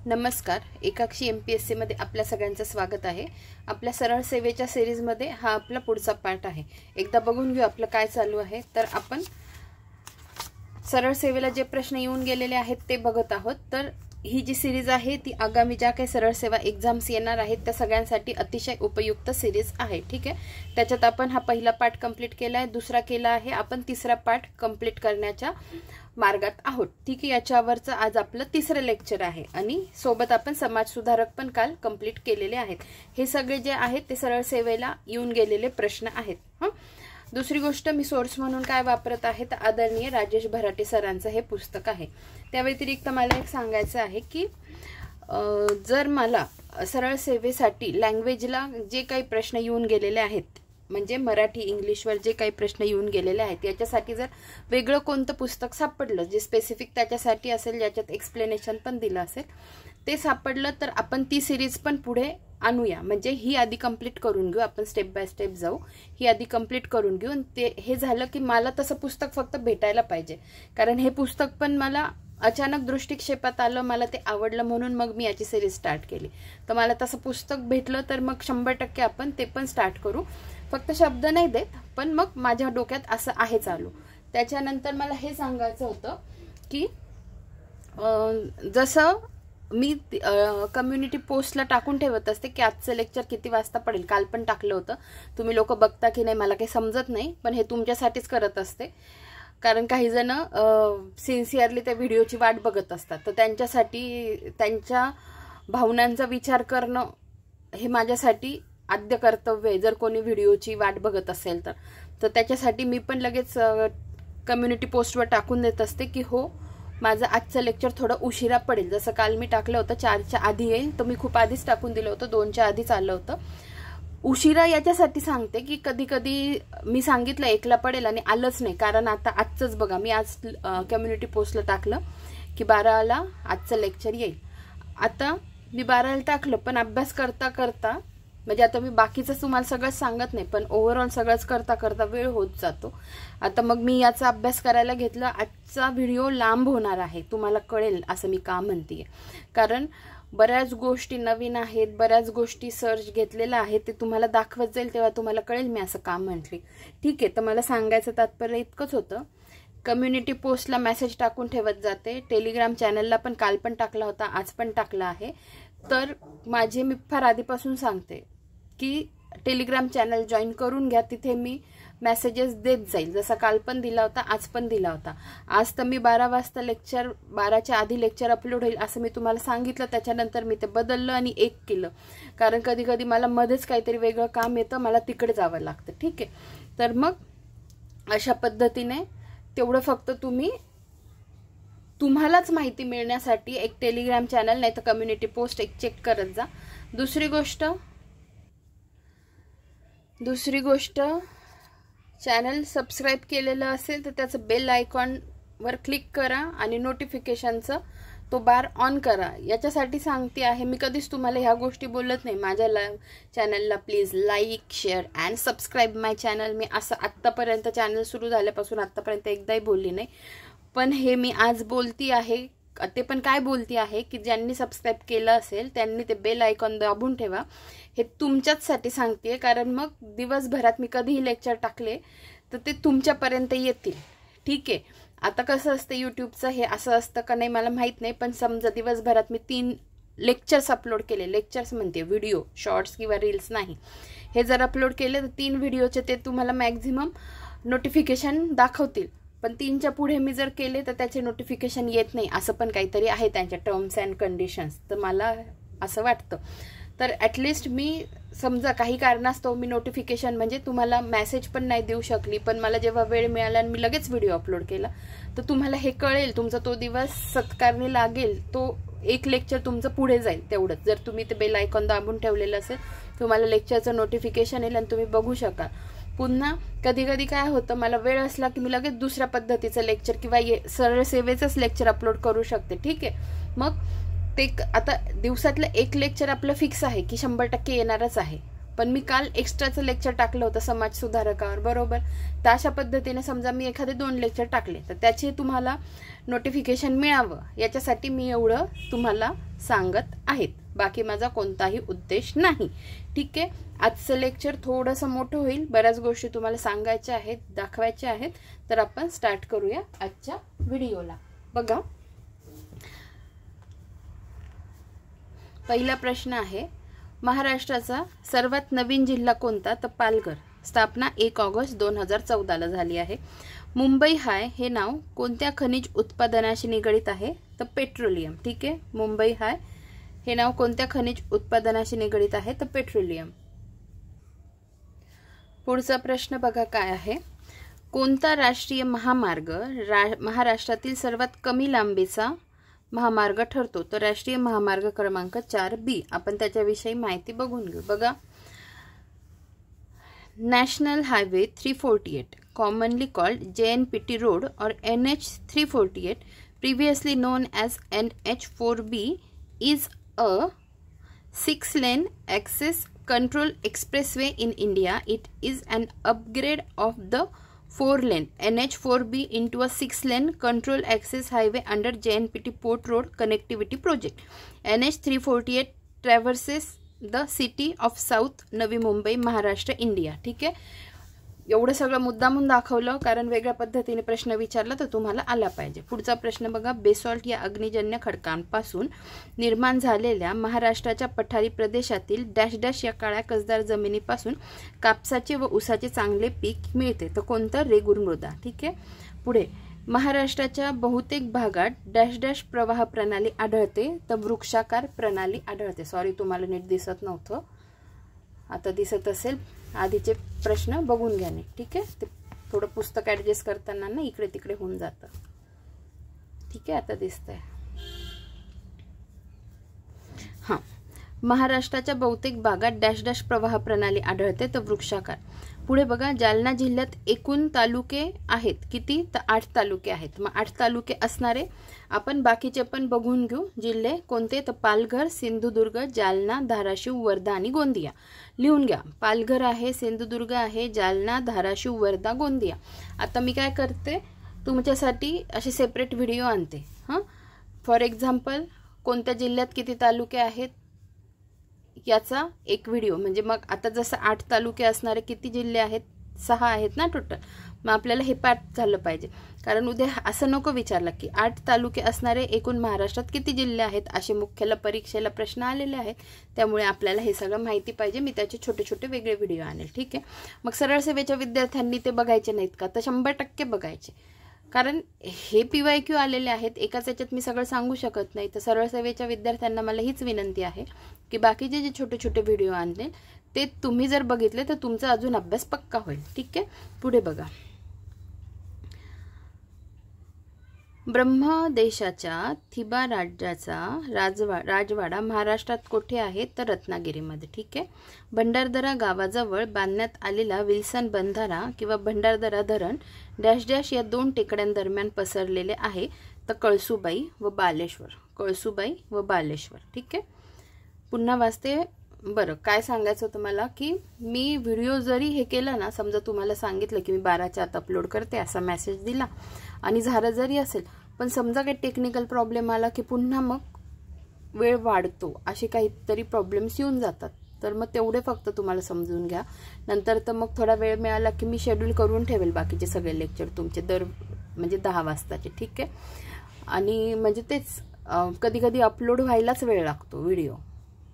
नमस्कार. एकाक्षी MPSC मध्ये आपल्या सगळ्यांचं स्वागत आहे. आपल्या सरळ सेवेच्या सिरीज मध्ये हा आपला पुढचा पार्ट आहे. एकदा बघून घेऊ आपलं काय चालू आहे. तर आपण सरळ सेवेला जे प्रश्न येऊन गेलेले आहेत ते बघत आहोत. तर ही जी सिरीज आहे ती आगामी ज्या काही सरळ सेवा एग्जाम्स येणार आहेत त्या सगळ्यांसाठी अतिशय उपयुक्त सिरीज आहे. ठीक आहे. त्याच्यात आपण हा पहिला पार्ट कंप्लीट केला आहे, दुसरा केला आहे, आपण तिसरा पार्ट कंप्लीट करण्याच्या मार्गात आहोत. ठीक आहे. याच्यावरचं आज आपलं तिसरं लेक्चर आहे आणि सोबत आपण समाज सुधारक पण काल कंप्लीट केलेले आहेत. हे सगळे जे आहेत ते सरळ सेवेला येऊन गेलेले प्रश्न आहेत. दुसरी गोष्ट, मी सोर्स म्हणून काय वापरत आहे तर आदरणीय राजेश भराटे सरांचं हे पुस्तक आहे. त्या व्यतिरिक्त मला एक सांगायचं आहे की जर मला सरळ सेवेसाठी लँग्वेजला जे काही प्रश्न येऊन गेलेले आहेत, म्हणजे मराठी इंग्लिशवर जे काही प्रश्न येऊन गेलेले आहेत, याच्यासाठी जर वेगळं कोणतं पुस्तक सापडलं जे स्पेसिफिक त्याच्यासाठी असेल, ज्याच्यात एक्सप्लेनेशन पण दिलं असेल, ते सापडलं तर आपण ती सिरीज पण पुढे आणूया. म्हणजे ही आधी कंप्लीट करून घेऊ, आपण स्टेप बाय स्टेप जाऊ. ही आधी कंप्लीट करून घेऊ. ते हे झालं की मला तसं पुस्तक फक्त भेटायला पाहिजे, कारण हे पुस्तक पण मला अचानक दृष्टिक्षेपात आलं, मला ते आवडलं, म्हणून मग मी याची सिरीज स्टार्ट केली. तर मला तसं पुस्तक भेटलं तर मग 100% आपण ते पण स्टार्ट करू. फक्त शब्द नाही देत, पण मग माझ्या डोक्यात असं आहे चालू. त्याच्यानंतर मला हे सांगायचं होतं की जसं मी कम्युनिटी पोस्टला टाकून ठेवत असते की आजचं लेक्चर किती वाजता पडेल. काल पण टाकलं होतं. तुम्ही लोक बघता की नाही मला काही समजत नाही, पण हे तुमच्यासाठीच करत असते, कारण काही जण सिन्सिअरली त्या व्हिडिओची वाट बघत असतात. तर त्यांच्यासाठी त्यांच्या भावनांचा विचार करणं हे माझ्यासाठी आद्य कर्तव्य आहे. जर कोणी व्हिडिओची वाट बघत असेल तर त्याच्यासाठी मी पण लगेच कम्युनिटी पोस्टवर टाकून देत असते की हो, माझं आजचं लेक्चर थोडं उशिरा पडेल. जसं काल मी टाकलं होतं 4च्या आधी येईल, तर मी खूप आधीच टाकून दिलं होतं, 2च्या आधीच आलं होतं. उशिरा याच्यासाठी सांगते की कधी कधी मी सांगितलं 1ला पडेल आणि आलंच नाही. कारण आता आजचंच बघा, मी आज कम्युनिटी पोस्टला टाकलं की 12ला आजचं लेक्चर येईल. आता मी 12ला टाकलं, पण अभ्यास करता करता, म्हणजे आता मी बाकीचं तुम्हाला सगळंच सांगत नाही, पण ओव्हरऑल सगळंच करता करता वेळ होत जातो. आता मग मी याचा अभ्यास करायला घेतला. आजचा व्हिडिओ लांब होणार आहे, तुम्हाला कळेल असं मी का म्हणतेय, कारण बऱ्याच गोष्टी नवीन आहेत, बऱ्याच गोष्टी सर्च घेतलेल्या आहेत, ते तुम्हाला दाखवत जाईल तेव्हा तुम्हाला कळेल मी असं का म्हटले. ठीक आहे. तर मला सांगायचं तात्पर्य इतकंच होतं. कम्युनिटी पोस्टला मेसेज टाकून ठेवत जाते, टेलिग्राम चॅनलला पण काल पण टाकला होता, आज पण टाकला आहे. तर मी फार आधीपासून सांगते की टेलिग्राम चॅनल जॉईन करून घ्या. तिथे मी मेसेजेस देत जाईल, जसा काल पण दिला होता, आज पण दिला होता. आज तर मी 12 वाजता लेक्चर, 12च्या आधी लेक्चर अपलोड होईल असं मी तुम्हाला सांगितलं. त्याच्यानंतर मी ते बदललं आणि 1 केलं, कारण कधी कधी मला मध्येच काहीतरी वेगळं काम येतं, मला तिकडे जावं लागतं. ठीक आहे. तर मग अशा पद्धतीने तेवढं फक्त तुम्हालाच माहिती मिळण्यासाठी एक टेलिग्राम चॅनल नाही तर कम्युनिटी पोस्ट एक चेक करत जा. दुसरी गोष्ट चॅनल सबस्क्राईब केलेलं असेल तर त्याचं बेल आयकॉनवर क्लिक करा आणि नोटिफिकेशनचं तो बार ऑन करा. याच्यासाठी सांगते आहे, मी कधीच तुम्हाला ह्या गोष्टी बोलत नाही. माझ्या चॅनलला please like, share and subscribe my channel. मी असं आत्तापर्यंत चॅनल सुरू झाल्यापासून आत्तापर्यंत एकदाही बोलली नाही, पण हे मी आज बोलती आहे. ते पण काय बोलती आहे की ज्यांनी सबस्क्राईब केलं असेल त्यांनी ते बेल आयकॉन दाबून ठेवा. हे तुमच्याचसाठी सांगते, कारण मग दिवसभरात मी कधीही लेक्चर टाकले तर ते तुमच्यापर्यंत येतील. ठीक आहे. आता कसं असतं यूट्यूबचं, हे असं असतं का नाही मला माहीत नाही, पण समजा दिवसभरात मी 3 लेक्चर्स अपलोड केले, लेक्चर्स म्हणते व्हिडिओ, शॉर्ट्स किंवा रील्स नाही, हे जर अपलोड केले तर 3 व्हिडिओचे ते तुम्हाला मॅक्झिमम नोटिफिकेशन दाखवतील. पण 3च्या पुढे मी जर केले तर त्याचे नोटिफिकेशन येत नाही, असं पण काहीतरी आहे त्यांच्या टर्म्स अँड कंडिशन्स. तर मला असं वाटतं, तर ॲटलिस्ट मी समजा काही कारणास्तव मी नोटिफिकेशन म्हणजे तुम्हाला मेसेज पण नाही देऊ शकली, पण मला जेव्हा वेळ मिळाला आणि मी लगेच व्हिडिओ अपलोड केला तर तुम्हाला हे कळेल, तुमचा तो दिवस सत्कारणी लागेल, तो एक लेक्चर तुमचं पुढे जाईल. तेवढंच, जर तुम्ही ते बेल आयकॉन दाबून ठेवलेलं असेल तुम्हाला लेक्चरचं नोटिफिकेशन येईल आणि तुम्ही बघू शकाल. पुन्हा कधी कधी काय होतं, मला वेळ असला की मी लगेच दुसऱ्या पद्धतीचं लेक्चर किंवा सरळ सेवेचंच लेक्चर अपलोड करू शकते. ठीक आहे. मग ते आता दिवसातलं 1 लेक्चर आपलं फिक्स आहे की 100% येणारच आहे, पण मी काल एक्स्ट्राचं लेक्चर टाकलं होतं समाज सुधारकावर, बरोबर. तर अशा पद्धतीने समजा मी एखादे 2 लेक्चर टाकले तर त्याचे तुम्हाला नोटिफिकेशन मिळावं याच्यासाठी मी एवढं तुम्हाला सांगत आहेत, बाकी माझा कोणताही उद्देश नाही. ठीक आहे, आजचं लेक्चर थोडंसं मोठं होईल, बऱ्याच गोष्टी तुम्हाला सांगायच्या आहेत, दाखवायच्या आहेत. तर आपण स्टार्ट करूया आजच्या व्हिडिओला. बघा, पहिला प्रश्न आहे, महाराष्ट्राचा सर्वात नवीन जिल्हा कोणता? तर पालघर. स्थापना 1 ऑगस्ट 2014 झाली आहे. मुंबई हाय हे नाव कोणत्या खनिज उत्पादनाशी निगडित आहे? तर पेट्रोलियम. ठीक आहे, मुंबई हाय हे नाव कोणत्या खनिज उत्पादनाशी निगडित आहे? तर पेट्रोलियम. पुढचा प्रश्न बघा काय आहे, कोणता राष्ट्रीय महामार्ग महाराष्ट्रातील सर्वात कमी लांबीचा महामार्ग ठरतो? तर राष्ट्रीय महामार्ग क्रमांक 4B. आपण त्याच्याविषयी माहिती बघून घेऊ. बघा, National Highway 348, commonly called JNPT Road or NH 348, previously known as NH4B, is a 6-lane access control expressway in India. It is an upgrade of the 4-lane NH4B into a 6-lane control access highway under JNPT Port Road Connectivity Project. NH 348 traverses the city of south Navi Mumbai, Maharashtra, India. ठीक आहे, एवढं सगळं मुद्दामून दाखवलं कारण वेगळ्या पद्धतीने प्रश्न विचारला तर तुम्हाला आला पाहिजे. पुढचा प्रश्न बघा, बेसॉल्ट या अग्निजन्य खडकांपासून निर्माण झालेल्या महाराष्ट्राच्या पठारी प्रदेशातील डॅश डॅश या काळ्या कसदार जमिनीपासून कापसाचे व ऊसाचे चांगले पीक मिळते. तर कोणतं? रेगूर मृदा. ठीक आहे, पुढे, महाराष्ट्राच्या बहुतेक भागात डॅश डॅश प्रवाह प्रणाली आढळते? तर वृक्षाकार प्रणाली आढळते. सॉरी, तुम्हाला नीट दिसत नव्हतं, आता दिसत असेल. आधीचे प्रश्न बघून घ्या नीट. ठीक आहे, ते थोडं पुस्तक ॲडजस्ट करताना ना इकडे तिकडे होऊन जातं. ठीक आहे, आता दिसतंय. हां, महाराष्ट्राच्या बहुतेक भागात डॅश डॅश प्रवाह प्रणाली आढळते तर वृक्षाकार. पुढे बघा, जालना जिल्ह्यात एकूण तालुके आहेत किती? तर 8 तालुके आहेत. मग 8 तालुके असणारे आपण बाकीचे पण बघून घेऊ. जिल्हे कोणते? तर पालघर, सिंधुदुर्ग, जालना, धाराशिव, वर्धा आणि गोंदिया. लिहून घ्या, पालघर आहे, सिंधुदुर्ग आहे, जालना, धाराशिव, वर्धा, गोंदिया. आता मी काय करते, तुमच्यासाठी असे सेपरेट व्हिडिओ आणते. हां, फॉर एक्झाम्पल, कोणत्या जिल्ह्यात किती तालुके आहेत याचा एक व्हिडिओ. म्हणजे मग आता जसं 8 तालुके असणारे किती जिल्हे आहेत? 6 आहेत ना टोटल. मग आपल्याला हे पाठ झालं पाहिजे, कारण उद्या असं नको विचारलं की 8 तालुके असणारे एकूण महाराष्ट्रात किती जिल्हे आहेत, असे मुख्याला परीक्षेला प्रश्न आलेले आहेत. त्यामुळे आपल्याला हे सगळं माहिती पाहिजे. मी त्याचे छोटे छोटे वेगळे व्हिडिओ आणेल. ठीक आहे, मग सरळ सेवेच्या विद्यार्थ्यांनी ते बघायचे नाहीत का? तर 100% बघायचे, कारण हे PYQ आलेले आहेत. एकाच याच्यात मी सगळं सांगू शकत नाही. तर सरळ सेवेच्या विद्यार्थ्यांना मला हीच विनंती आहे की बाकीचे जे छोटे छोटे व्हिडिओ आणले ते तुम्ही जर बघितले तर तुमचा अजून अभ्यास पक्का होईल. ठीक आहे, पुढे बघा, ब्रह्मदेशाच्या थिबा राज्याचा राजवाडा महाराष्ट्रात कोठे आहे? तर रत्नागिरीमध्ये. ठीक आहे, भंडारदरा गावाजवळ बांधण्यात आलेला विल्सन बंधारा किंवा भंडारदरा धरण डॅश डॅश या 2 टेकड्यांदरम्यान पसरलेले आहे? तर कळसुबाई व बालेश्वर. कळसुबाई व बालेश्वर. ठीक आहे, पुन्हा वाचते. बरं, काय सांगायचं होतं मला की मी व्हिडिओ जरी हे केलं ना, समजा तुम्हाला सांगितलं की मी 12च्या आत अपलोड करते असा मेसेज दिला आणि झालं जरी असेल, पण समजा काही टेक्निकल प्रॉब्लेम आला की पुन्हा मग वेळ वाढतो, असे काहीतरी प्रॉब्लेम्स येऊन जातात. तर मग तेवढे फक्त तुम्हाला समजून घ्या. नंतर तर मग थोडा वेळ मिळाला की मी शेड्यूल करून ठेवेल बाकीचे सगळे लेक्चर तुमचे म्हणजे 10 वाजताचे. ठीक आहे, आणि म्हणजे तेच कधी कधी अपलोड व्हायलाच वेळ लागतो व्हिडिओ,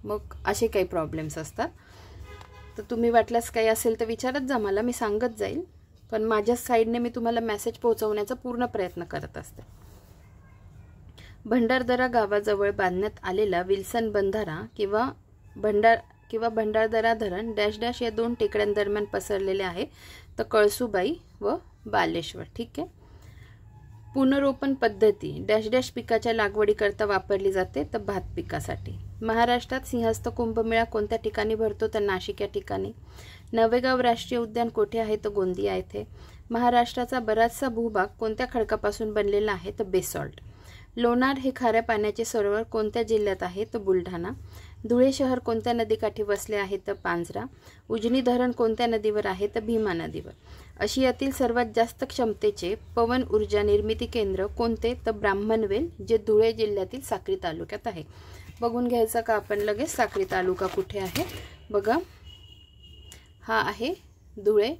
मग असे काही प्रॉब्लेम्स असतात. तर तुम्ही वाटल्यास काही असेल तर विचारत जा मला, मी सांगत जाईल. पण माझ्या साईडने मी तुम्हाला मेसेज पोहोचवण्याचा पूर्ण प्रयत्न करत असते. भंडारदरा गावाजवळ बांधण्यात आलेला विल्सन बंधारा किंवा भंडारदरा धरण डॅश डॅश या 2 टेकड्यांदरम्यान पसरलेले आहे? तर कळसुबाई व बालेश्वर. ठीक आहे, पुनरोपण पद्धती डॅश डॅश पिकाच्या लागवडीकरता वापरली जाते? तर भात पिकासाठी. महाराष्ट्रात सिंहस्थ कुंभमेळा कोणत्या ठिकाणी भरतो? तर नाशिक या ठिकाणी. नवेगाव राष्ट्रीय उद्यान कोठे आहे? तर गोंदिया येथे. महाराष्ट्राचा बराचसा भूभाग कोणत्या खडकापासून बनलेला आहे? तर बेसॉल्ट. लोणार हे खाऱ्या पाण्याचे सरोवर कोणत्या जिल्ह्यात आहे? तर बुलढाणा. धुळे शहर कोणत्या नदीकाठी वसले आहे? तर पांझरा. उजनी धरण कोणत्या नदीवर आहे? तर भीमा नदीवर. आशियातील सर्वात जास्त क्षमतेचे पवन ऊर्जा निर्मिती केंद्र कोणते? तर ब्राह्मणवेल, जे धुळे जिल्ह्यातील साक्री तालुक्यात आहे. बघून घ्यायचं का आपण लगेच साक्री तालुका कुठे आहे? बघा, हा आहे धुळे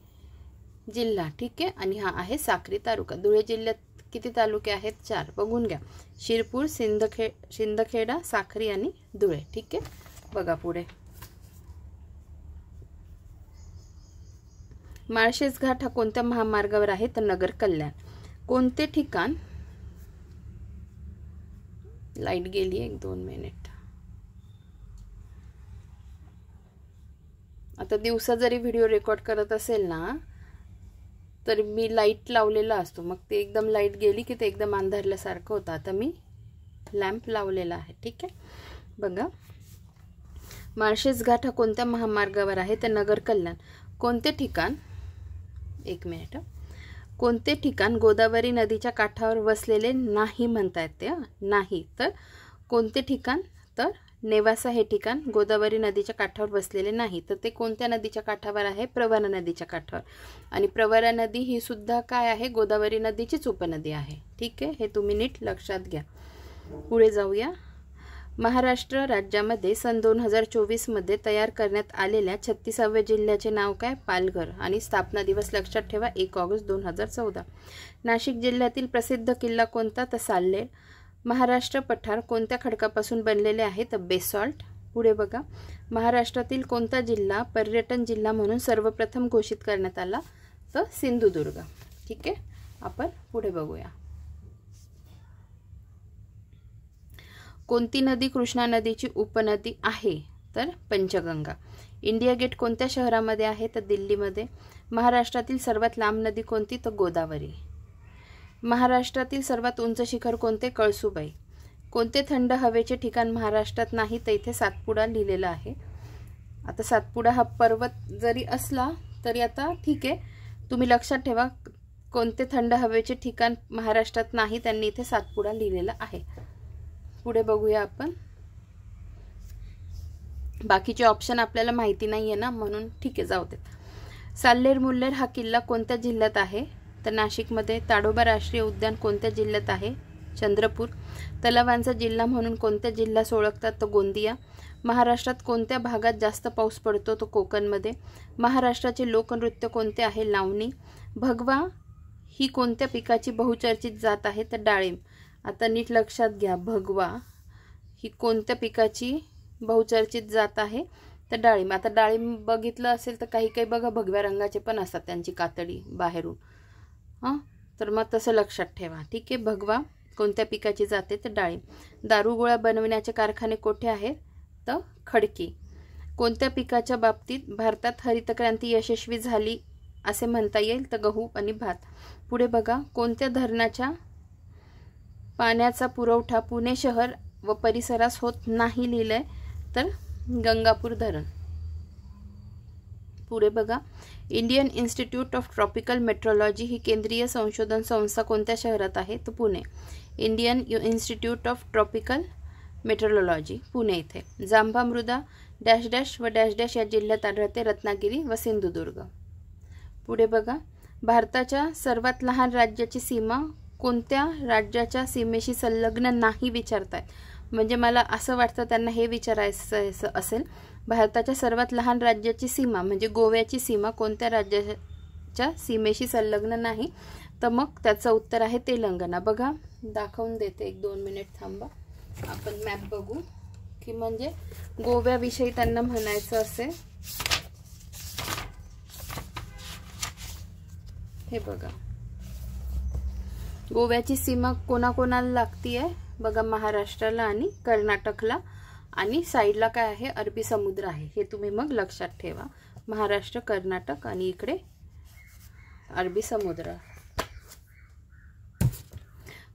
जिल्हा, ठीक आहे, आणि हा आहे साक्री तालुका. धुळे जिल्ह्यात किती तालुके आहेत? 4. बघून घ्या, शिरपूर, शिंदखेडा, साक्री आणि धुळे, ठीक आहे. बघा पुढे, माळशेज घाट हा कोणत्या महामार्गावर आहे? तर नगर कल्याण. कोणते ठिकाण, लाईट गेली 1-2 मिनिट. आता दिवसा जरी व्हिडिओ रेकॉर्ड करत असेल ना, तर मी लाईट लावलेला असतो, मग ते एकदम लाईट गेली की ते एकदम अंधारल्यासारखं होतं. आता मी लॅम्प लावलेला आहे, ठीक आहे. बघा, माळशेज घाट हा कोणत्या महामार्गावर आहे? तर नगर कल्याण. कोणते ठिकाण, 1 मिनिट, कोणते ठिकाण गोदावरी नदीच्या काठावर वसलेले नाही म्हणतायत ते? नाही. तर कोणते ठिकाण? तर नेवासा हे ठिकाण गोदावरी नदीच्या काठावर वसलेले नाही. तर ते कोणत्या नदीच्या काठावर आहे? प्रवरा नदीच्या काठावर. आणि प्रवरा नदी ही सुद्धा काय आहे? गोदावरी नदीचीच उपनदी आहे, ठीक आहे. हे तुम्ही नीट लक्षात घ्या. पुढे जाऊया. महाराष्ट्र राज्यामध्ये सन 2024 मध्ये तयार करण्यात आलेल्या 36व्या जिल्ह्याचे नाव काय? पालघर. आणि स्थापना दिवस लक्षात ठेवा, 1 ऑगस्ट 2014. नाशिक जिल्ह्यातील प्रसिद्ध किल्ला कोणता? तर साल्हेर. महाराष्ट्र पठार कोणत्या खडकापासून बनलेले आहे? तर बेसॉल्ट. पुढे बघा, महाराष्ट्रातील कोणता जिल्हा पर्यटन जिल्हा म्हणून सर्वप्रथम घोषित करण्यात आला? तर सिंधुदुर्ग, ठीक आहे. आपण पुढे बघूया. कोणती नदी कृष्णा नदीची उपनदी आहे? तर पंचगंगा. इंडिया गेट कोणत्या शहरामध्ये आहे? तर दिल्लीमध्ये. महाराष्ट्रातील सर्वात लांब नदी कोणती? तर गोदावरी. महाराष्ट्रातील सर्वात उंच शिखर कोणते? कळसुबाई. कोणते थंड हवेचे ठिकाण महाराष्ट्रात नाही? तर इथे सातपुडा लिहिलेला आहे. आता सातपुडा हा पर्वत जरी असला तरी आता ठीक आहे, तुम्ही लक्षात ठेवा कोणते थंड हवेचे ठिकाण महाराष्ट्रात नाही, त्यांनी इथे सातपुडा लिहिलेला आहे. पुढे बघूया आपण. बाकीचे ऑप्शन आपल्याला माहिती नाहीये ना, म्हणून ठीक आहे, जाऊ दे. साल्हेर मुल्हेर हा किल्ला कोणत्या जिल्ह्यात आहे? तर नाशिकमध्ये. ताडोबा राष्ट्रीय उद्यान कोणत्या जिल्ह्यात आहे? चंद्रपूर. तलावांचा जिल्हा म्हणून कोणत्या जिल्ह्यास ओळखतात? तर गोंदिया. महाराष्ट्रात कोणत्या भागात जास्त पाऊस पडतो? तो कोकणमध्ये. महाराष्ट्राचे लोकनृत्य कोणते आहे? लावणी. भगवा ही कोणत्या पिकाची बहुचर्चित जात आहे? तर डाळिंब. आता नीट लक्षात घ्या, भगवा ही कोणत्या पिकाची बहुचर्चित जात आहे? तर डाळिंब. आता डाळिंब बघितलं असेल तर काही काही बघा भगव्या रंगाचे पण असतात, त्यांची कातडी बाहेरून, हां, तर मग तसं लक्षात ठेवा, ठीक आहे. भगवा कोणत्या पिकाची जाते? तर डाळिंब. दारूगोळा बनविण्याचे कारखाने कोठे आहेत? तर खडकी. कोणत्या पिकाच्या बाबतीत भारतात हरितक्रांती यशस्वी झाली असे म्हणता येईल? तर गहू आणि भात. पुढे बघा, कोणत्या धरणाच्या पाण्याचा पुरवठा पुणे शहर व परिसरास होत नाही लिहिलंय? तर गंगापूर धरण. पुढे बघा, Indian Institute of Tropical Meteorology ही केंद्रीय संशोधन संस्था कोणत्या शहरात आहे? तर Pune. Indian Institute of Tropical Meteorology Pune इथे. जांभा मृदा डॅश डॅश व डॅश डॅश या जिल्ह्यात आढळते? रत्नागिरी व सिंधुदुर्ग. पुढे बघा, भारताच्या सर्वात लहान राज्याची सीमा कोणत्या राज्याच्या सीमेशी संलग्न नाही विचारतायत. म्हणजे मला असं वाटतं त्यांना हे विचारायचं असेल, भारताच्या सर्वात लहान राज्याची सीमा म्हणजे गोव्याची सीमा कोणत्या राज्याच्या सीमेशी संलग्न नाही? तर मग त्याचं उत्तर आहे तेलंगणा. बघा, दाखवून देते, 1-2 मिनिट थांबा, आपण मॅप बघू की म्हणजे गोव्याविषयी त्यांना म्हणायचं असेल. हे बघा, गोव्याची सीमा कोणाकोणाला लागतीये? बघा, महाराष्ट्राला आणि कर्नाटकला, आणि साईडला काय आहे? अरबी समुद्र आहे. हे तुम्ही मग लक्षात ठेवा, महाराष्ट्र, कर्नाटक आणि इकडे अरबी समुद्र.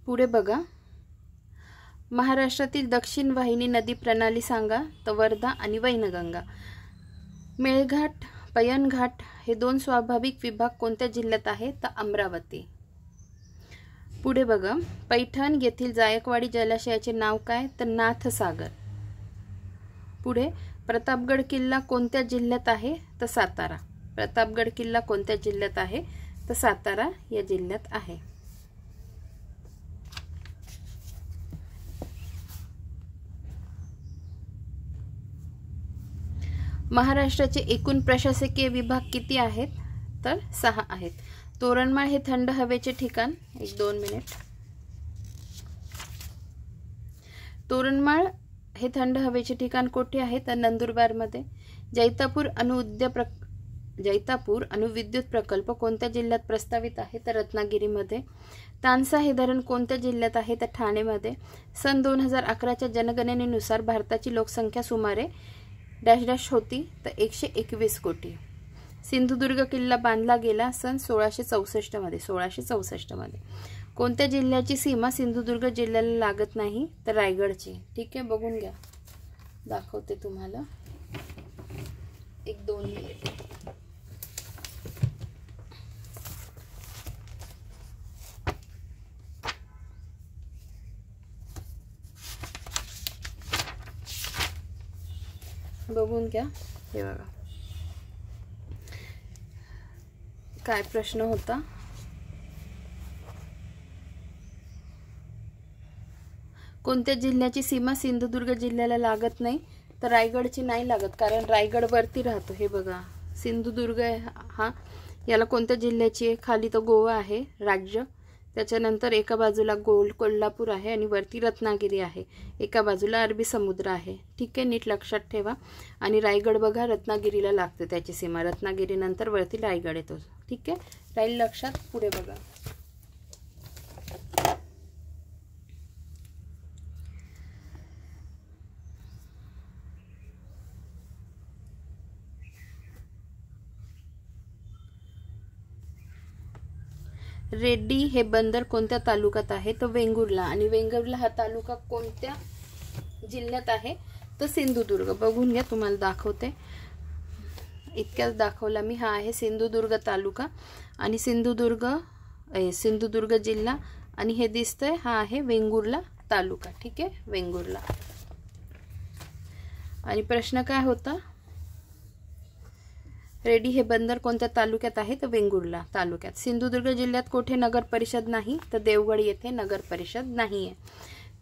पुढे बघा, महाराष्ट्रातील दक्षिण वाहिनी नदी प्रणाली सांगा? तर वर्धा आणि वैनगंगा. मेळघाट, पयनघाट हे 2 स्वाभाविक विभाग कोणत्या जिल्ह्यात आहेत? तर अमरावती. पुढे बघा, पैठण येथील जायकवाडी जलाशयाचे नाव काय? तर नाथसागर. पुढे, प्रतापगड किल्ला कोणत्या जिल्ह्यात आहे? तर सातारा. प्रतापगड किल्ला कोणत्या जिल्ह्यात आहे? तर सातारा या जिल्ह्यात आहे. महाराष्ट्राचे एकूण प्रशासकीय विभाग किती आहेत? तर 6 आहेत. तोरणमाळ हे थंड हवेचे ठिकाण, 1-2 मिनिट. तोरणमाळ हे थंड हवेचे ठिकाण कोठे आहे? तर नंदुरबारमध्ये. जैतापूर अणुविद्युत प्रकल्प कोणत्या जिल्ह्यात प्रस्तावित आहे? तर रत्नागिरीमध्ये. तानसा हे धरण कोणत्या जिल्ह्यात आहे? तर ठाणेमध्ये. सन 2011च्या जनगणनेनुसार भारताची लोकसंख्या सुमारे डॅश डॅश होती? तर 121 कोटी. सिंधुदुर्ग किल्ला बांधला गेला सन 1664 मध्ये. 1664 मध्ये. कोणत्या जिल्ह्याची सीमा सिंधुदुर्ग जिल्ह्याला लागत नाही? तर रायगडची. ठीक आहे, बघून घ्या, दाखवते तुम्हाला. 1-2 मिनिट. बघून घ्या. हे बघा काय प्रश्न होता. कोणत्या जिल्ह्याची सीमा सिंधुदुर्ग जिल्ह्याला लागत नाही? तर रायगडची नाही लागत, कारण रायगड वरती राहतो. हे बघा, सिंधुदुर्ग हा याला कोणत्या जिल्ह्याची आहे? खाली तो गोवा आहे राज्य, त्याच्यानंतर एका बाजूला कोल्हापूर आहे आणि वरती रत्नागिरी आहे, एका बाजूला अरबी समुद्र आहे. ठीक आहे, नीट लक्षात ठेवा. आणि रायगड बघा रत्नागिरीला लागते त्याची सीमा, रत्नागिरी नंतर वरती रायगड येतो. ठीक आहे, राहील लक्षात. पुढे बघा, रेड्डी हे बंदर कोणत्या तालुक्यात आहे? तर वेंगुर्ला. आणि वेंगुर्ला हा तालुका कोणत्या जिल्ह्यात आहे? तर सिंधुदुर्ग. बघून घ्या, तुम्हाला दाखवते. इतक्याच दाखवला मी. हा आहे सिंधुदुर्ग तालुका आणि सिंधुदुर्ग जिल्हा. आणि हे दिसतंय, हा आहे वेंगुर्ला तालुका. ठीक आहे, वेंगुर्ला. आणि प्रश्न काय होता? रेड्डी हे बंदर कोणत्या तालुक्यात आहे? तर वेंगुर्ला तालुक्यात. सिंधुदुर्ग जिल्ह्यात कोठे नगर परिषद नाही? तर देवगड येथे नगर परिषद नाही आहे.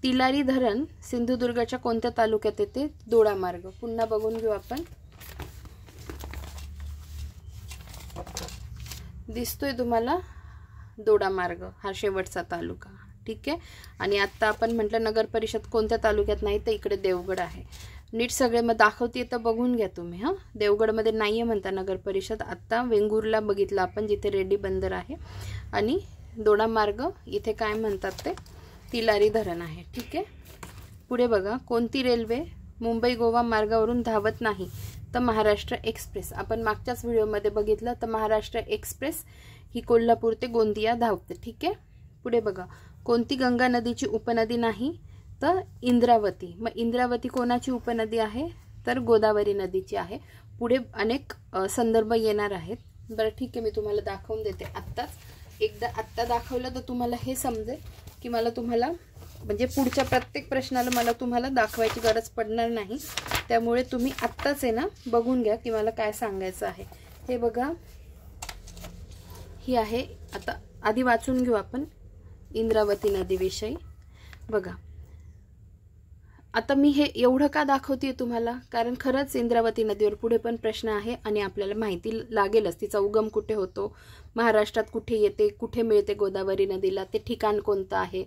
तिलारी धरण सिंधुदुर्गच्या कोणत्या तालुक्यात येते? दोडामार्ग. पुन्हा बघून घेऊ आपण. दिसतोय तुम्हाला दोडामार्ग हा शेवटचा तालुका. ठीक आहे, आणि आता आपण म्हटलं नगर परिषद कोणत्या तालुक्यात नाही? तर इकडे देवगड आहे. नीट सगळे मग दाखवते तर बघून घ्या तुम्ही. हां, देवगडमध्ये नाही आहे म्हणता नगर परिषद. आत्ता वेंगुर्ला बघितलं आपण, जिथे रेड्डी बंदर आहे. आणि दोडामार्ग इथे काय म्हणतात ते तिलारी धरण आहे. ठीक आहे, पुढे बघा, कोणती रेल्वे मुंबई गोवा मार्गावरून धावत नाही? तर महाराष्ट्र एक्सप्रेस. आपण मागच्याच व्हिडिओमध्ये बघितलं. तर महाराष्ट्र एक्सप्रेस ही कोल्हापूर ते गोंदिया धावते. ठीक आहे, पुढे बघा, कोणती गंगा नदीची उपनदी नाही? तर इंद्रावती. मग इंद्रावती कोणाची उपनदी आहे? तर गोदावरी नदीची आहे. पुढे अनेक संदर्भ येणार आहेत. बरं ठीक आहे, मी तुम्हाला दाखवून देते आत्ताच. एकदा आत्ता दाखवलं तर तुम्हाला हे समजेल की मला तुम्हाला म्हणजे पुढच्या प्रत्येक प्रश्नाला मला तुम्हाला दाखवायची गरज पडणार नाही. त्यामुळे तुम्ही आत्ताच आहे ना बघून घ्या की मला काय सांगायचं आहे. हे बघा, ही आहे. आता आधी वाचून घेऊ आपण इंद्रावती नदीविषयी. बघा, आता मी हे एवढं का दाखवते तुम्हाला? कारण खरंच इंद्रावती नदीवर पुढे पण प्रश्न आहे आणि आपल्याला माहिती लागेलच. तिचा उगम कुठे होतो, महाराष्ट्रात कुठे येते, कुठे मिळते गोदावरी नदीला, ते ठिकाण कोणतं आहे,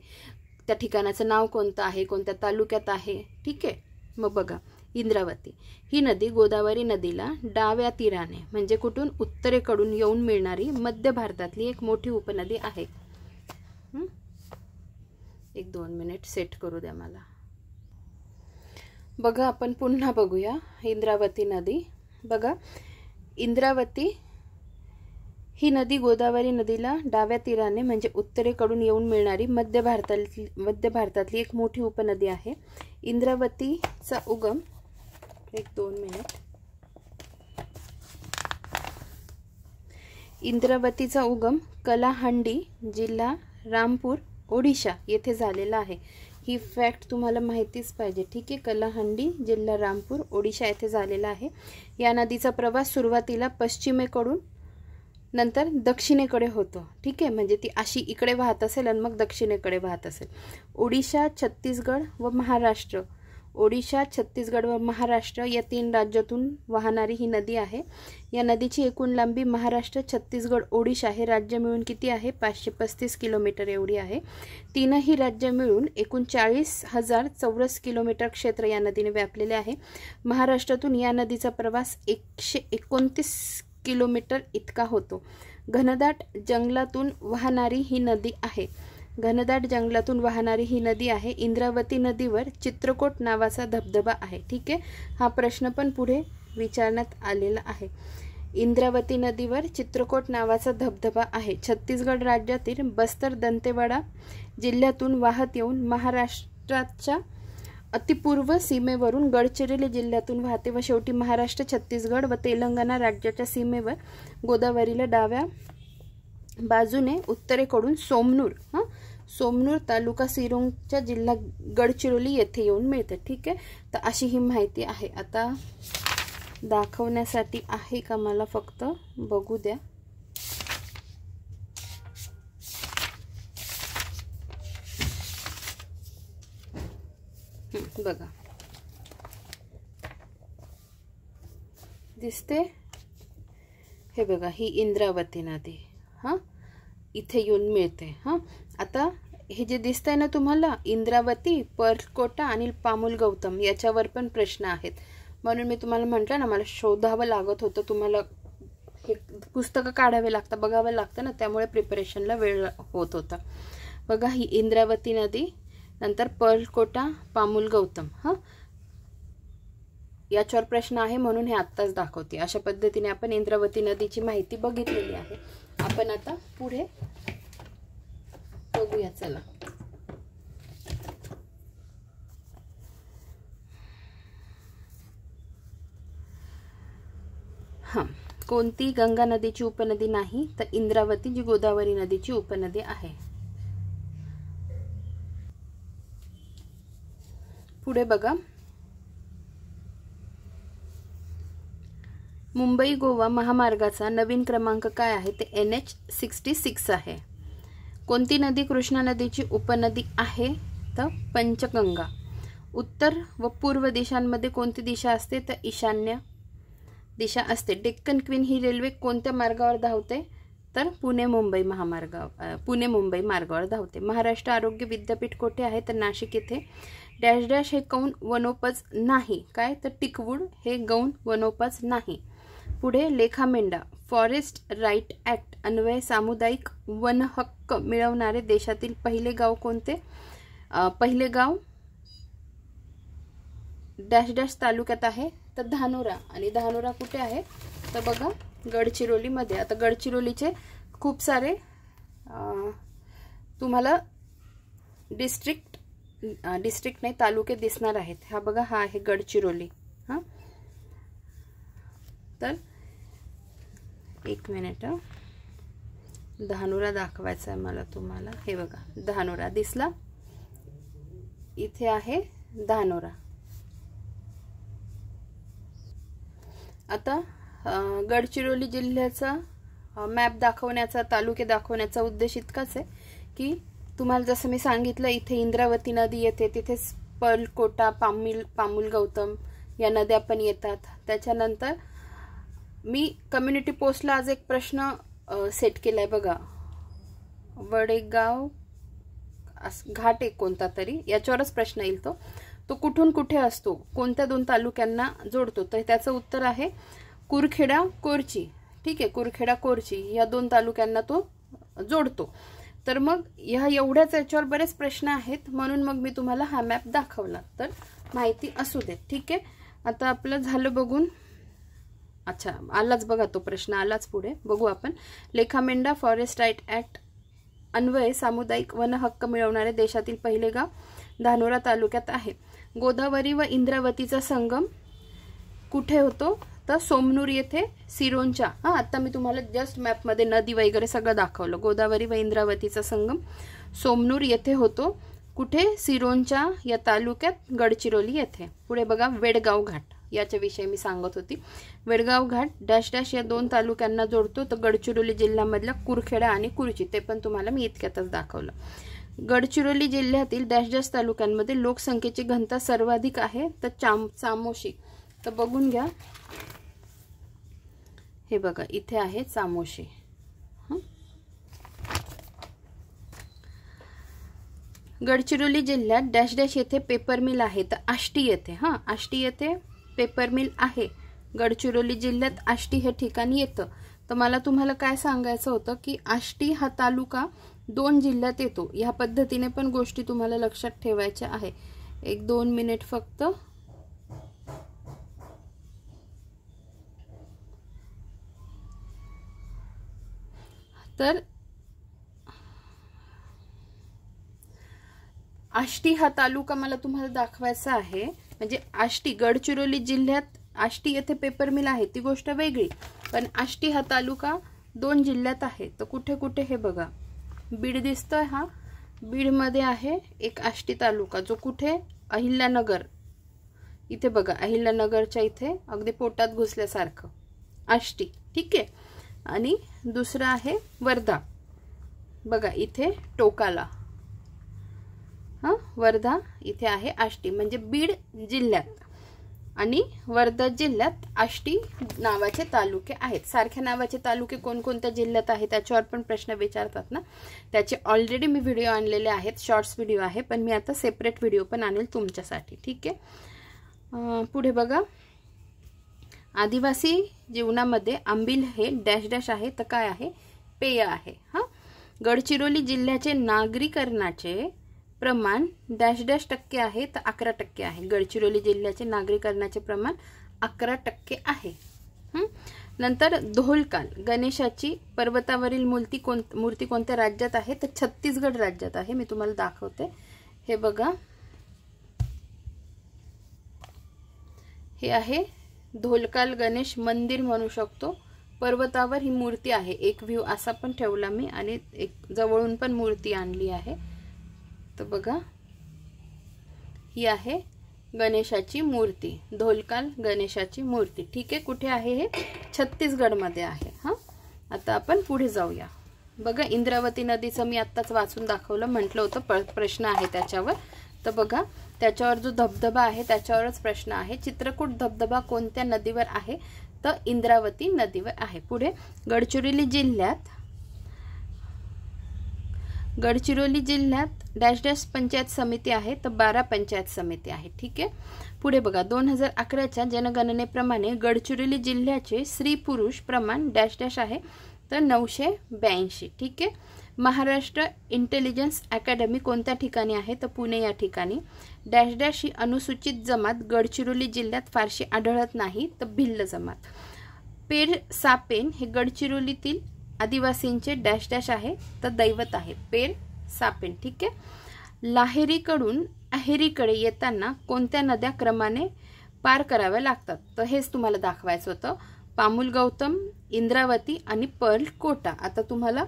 त्या ठिकाणाचं नाव कोणतं आहे, कोणत्या तालुक्यात आहे. ठीक आहे, मग बघा, इंद्रावती ही नदी गोदावरी नदीला डाव्या तीराने म्हणजे कुठून उत्तरेकडून येऊन मिळणारी मध्य भारतातली एक मोठी उपनदी आहे. 1-2 मिनिट सेट करू द्या मला. बघा, आपण पुन्हा बघूया इंद्रावती नदी. बघा, इंद्रावती ही नदी गोदावरी नदीला डाव्या तीराने म्हणजे उत्तरेकडून येऊन मिळणारी मध्य भारतातली एक मोठी उपनदी आहे. इंद्रावतीचा उगम 1-2 मिनिट. इंद्रावतीचा उगम कलाहंडी जिल्हा रामपूर ओडिशा येथे झालेला आहे। ही फॅक्ट तुम्हाला माहितीच पाहिजे, ठीक आहे। कलाहंडी जिल्हा रामपूर ओडिशा येथे झालेला आहे। या नदीचा प्रवास सुरुवातीला पश्चिमेकडून नंतर दक्षिणेकडे होतो, ठीक आहे। म्हणजे ती अशी इकडे वाहत असेल आणि मग दक्षिणेकडे वाहत असेल। ओडिशा, छत्तीसगड व महाराष्ट्र, ओडिशा, छत्तीसगड व महाराष्ट्र या 3 राज्यातून वाहणारी ही नदी आहे। या नदीची एकूण लांबी महाराष्ट्र, छत्तीसगड, ओडिशा हे राज्य मिळून किती आहे? 535 किलोमीटर एवढी आहे। तीनही राज्य मिळून एकूण 40,000 चौरस किलोमीटर क्षेत्र या नदीने व्यापलेले आहे। महाराष्ट्रातून या नदीचा प्रवास 129 किलोमीटर इतका होतो। घनदाट जंगलातून वाहणारी ही नदी आहे। घनदाट जंगलातून वाहणारी ही नदी आहे। इंद्रावती नदीवर चित्रकोट नावाचा धबधबा आहे, ठीक आहे। हा प्रश्न पण पुढे विचारण्यात आलेला आहे। इंद्रावती नदीवर चित्रकोट नावाचा धबधबा आहे। छत्तीसगड राज्यातील बस्तर दंतेवाडा जिल्ह्यातून वाहत येऊन महाराष्ट्राच्या अतिपूर्व सीमेवरून गडचिरोली जिल्ह्यातून वाहते व शेवटी महाराष्ट्र, छत्तीसगड व तेलंगणा राज्याच्या सीमेवर गोदावरीला डाव्या बाजूने उत्तरेकडून सोमनूर तालुका सिरोंचा जिल्हा गडचिरोली येथे येऊन मिळते, ठीक आहे। तर अशी ही माहिती आहे। आता दाखवण्यासाठी आहे का मला फक्त बघू द्या। बघा दिसते, हे बघा ही इंद्रावती नदी इथे येऊन मिळते। आता हे जे दिसतंय ना तुम्हाला, इंद्रावती, पर्लकोटा आणि पामुल गौतम याच्यावर पण प्रश्न आहेत। म्हणून मी तुम्हाला म्हटलं ना, मला शोधावं लागत होतं, तुम्हाला हे पुस्तकं काढावे लागतं, बघावं लागतं ना, त्यामुळे प्रिपरेशनला वेळ होत होता। बघा ही इंद्रावती नदी, नंतर पर्लकोटा, पामुल गौतम याच्यावर प्रश्न आहे, म्हणून हे आत्ताच दाखवते। अशा पद्धतीने आपण इंद्रावती नदीची माहिती बघितलेली आहे। आपण आता पुढे बघूया, चला। कोणती गंगा नदीची उपनदी नाही? तर इंद्रावती, जी गोदावरी नदीची उपनदी आहे। पुढे बघा, मुंबई गोवा महामार्गाचा नवीन क्रमांक काय आहे? ते NH66 आहे। कोणती नदी कृष्णा नदीची उपनदी आहे? तर पंचगंगा। उत्तर व पूर्व दिशांमध्ये कोणती दिशा असते? तर ईशान्य दिशा असते। डेक्कन क्वीन ही रेल्वे कोणत्या मार्गावर धावते? तर पुणे मुंबई मार्गावर धावते। महाराष्ट्र आरोग्य विद्यापीठ कोठे आहे? तर नाशिक येथे। डॅश डॅश हे गौण वनोपज नाही, काय? तर टिकवूड हे गौण वनोपज नाही। पुढे लेखामेंढा फॉरेस्ट राईट ऍक्ट अन्वये सामुदायिक वन हक्क मिळवणारे देशातील पहिले गाव कोणते? पहिले गाव डॅश डॅश तालुक्यात आहे, तर धानोरा। आणि धानोरा कुठे आहे? तर बघा गडचिरोली मध्ये। आता गडचिरोलीचे खूप सारे तुम्हाला डिस्ट्रिक्ट नाही तालुके दिसणार आहेत। हा बघा, हा आहे गडचिरोली। तर एक मिनिट, धानोरा दाखवायचा आहे मला तुम्हाला। हे बघा धानोरा दिसला, इथे आहे धानोरा। आता गडचिरोली जिल्ह्याचा मॅप दाखवण्याचा, तालुके दाखवण्याचा उद्देश इतकाच आहे की तुम्हाला जसं मी सांगितलं, इथे इंद्रावती नदी येते, तिथेच पर्लकोटा, पामुल गौतम या नद्या पण येतात। त्याच्यानंतर मी कम्युनिटी पोस्टला आज एक प्रश्न सेट केलाय बघा, वडेगाव घाट एक कोणता तरी, याच्यावरच प्रश्न येईल। तो कुठून कुठे असतो, कोणत्या 2 तालुक्यांना जोडतो? तर त्याचं उत्तर आहे कुरखेडा कोरची, ठीक आहे। कुरखेडा कोरची या 2 तालुक्यांना तो जोडतो। तर मग ह्या एवढ्याच याच्यावर बरेच प्रश्न आहेत, म्हणून मग मी तुम्हाला हा मॅप दाखवला, तर माहिती असू दे, ठीक आहे। आता आपलं झालं बघून। अच्छा, आलाच बघा, तो प्रश्न आलाच। पुढे बघू आपण। लेखामेंढा फॉरेस्ट राईट ऍक्ट अन्वये सामुदायिक वन हक्क मिळवणारे देशातील पहिले गाव धानोरा तालुक्यात आहे। गोदावरी व इंद्रावतीचा संगम कुठे होतो? तर सोमनूर येथे सिरोंचा। आता मी तुम्हाला जस्ट मॅप मध्ये नदी वगैरे सगळं दाखवलं। गोदावरी व इंद्रावतीचा संगम सोमनूर येथे होतो. कुठे? सिरोंचा या तालुक्यात, गडचिरोली येथे. पुढे बघा वेडगाव घाट, याच्याविषयी मी सांगत होती. वेडगाव घाट डॅश डॅश या 2 तालुक्यांना जोडतो. तर गडचिरोली जिल्ह्यामधल्या कुरखेडा आणि कुर्ची, ते पण तुम्हाला मी इतक्यातच दाखवलं. गडचिरोली जिल्ह्यातील डॅश डॅश तालुक्यांमध्ये लोकसंख्येची घनता सर्वाधिक आहे. तर चामोशी. तर बघून घ्या, हे बघा इथे आहे चामोशी. गडचिरोली जिल्ह्यात डॅश डॅश येथे पेपर मिल आहे. तर आष्टी येथे, आष्टी येथे पेपर मिल आहे. गडचिरोली जिल्ह्यात आष्टी हे ठिकाण येतं. तर मला तुम्हाला काय सांगायचं होतं की आष्टी हा तालुका 2 जिल्ह्यात येतो. ह्या पद्धतीने पण गोष्टी तुम्हाला लक्षात ठेवायच्या आहे. 1-2 मिनिट फक्त. तर आष्टी हा तालुका मला तुम्हाला दाखवायचा आहे. म्हणजे आष्टी, गडचिरोली जिल्ह्यात आष्टी येथे पेपर मिल आहे ती गोष्ट वेगळी, पण आष्टी हा तालुका 2 जिल्ह्यात आहे. तर कुठे कुठे? हे बघा, बीड दिसतोय, हा बीडमध्ये आहे एक आष्टी तालुका, जो कुठे? अहिल्यानगर. इथे बघा, अहिल्यानगरच्या इथे अगदी पोटात घुसल्यासारखं आष्टी. ठीक आहे. आणि दुसरा आहे वर्धा. बघा इथे टोकाला, वर्धा इथे आहे आष्टी. म्हणजे बीड जिल्ह्यात आणि वर्धा जिल्ह्यात आष्टी नावाचे तालुके आहेत. सारख्या नावाचे तालुके कोणकोणत्या जिल्ह्यात आहेत त्याच्यावर पण प्रश्न विचारतात ना. त्याचे ऑलरेडी मी व्हिडिओ आणलेले आहेत, शॉर्ट्स व्हिडिओ आहे, पण मी आता सेपरेट व्हिडिओ पण आणेल तुमच्यासाठी. ठीक आहे. पुढे बघा, आदिवासी जीवनामध्ये आंबील हे डॅश डॅश आहे. तर काय आहे? पेय आहे. गडचिरोली जिल्ह्याचे नागरीकरणाचे प्रमाण डॅश डॅश टक्के आहे. तर 11% आहे. गडचिरोली जिल्ह्याचे नागरीकरणाचे प्रमाण 11% आहे. नंतर धोलकाल गणेशाची पर्वतावरील मूर्ती कोणत्या राज्यात आहे? तर छत्तीसगड राज्यात आहे. मी तुम्हाला दाखवते. हे बघा, हे आहे धोलकाल गणेश मंदिर म्हणू शकतो. पर्वतावर ही मूर्ती आहे. एक व्ह्यू असा पण ठेवला मी आणि एक जवळून पण मूर्ती आणली आहे. तर बघा, ही आहे गणेशाची मूर्ती, धोलकाल गणेशाची मूर्ती. ठीक आहे. कुठे आहे? हे छत्तीसगडमध्ये आहे. आता आपण पुढे जाऊया. बघा, इंद्रावती नदीचं मी आत्ताच वाचून दाखवलं, म्हटलं होतं प्रश्न आहे त्याच्यावर. तर बघा, त्याच्यावर जो धबधबा आहे त्याच्यावरच प्रश्न आहे. चित्रकूट धबधबा कोणत्या नदीवर आहे? तर इंद्रावती नदीवर आहे. पुढे, गडचिरोली जिल्ह्यात डॅश डॅश पंचायत समिती आहे. तर 12 पंचायत समिती आहे. ठीक आहे. पुढे बघा, 2011च्या जनगणनेप्रमाणे गडचिरोली जिल्ह्याचे स्त्री पुरुष प्रमाण डॅश डॅश आहे. तर 982. ठीक आहे. महाराष्ट्र इंटेलिजन्स अकॅडमी कोणत्या ठिकाणी आहे? तर पुणे या ठिकाणी. डॅश डॅश ही अनुसूचित जमात गडचिरोली जिल्ह्यात फारशी आढळत नाही. तर भिल्ल जमात. पेर सापेन हे गडचिरोलीतील आदिवासींचे डॅश डॅश आहे. तर दैवत आहे. पेर सापेन. ठीक आहे. लाहेरीकडून अहेरीकडे येताना कोणत्या नद्या क्रमाने पार कराव्या लागतात? तर हेच तुम्हाला दाखवायचं होतं. पामुल गौतम, इंद्रावती आणि पर्ल कोटा. आता तुम्हाला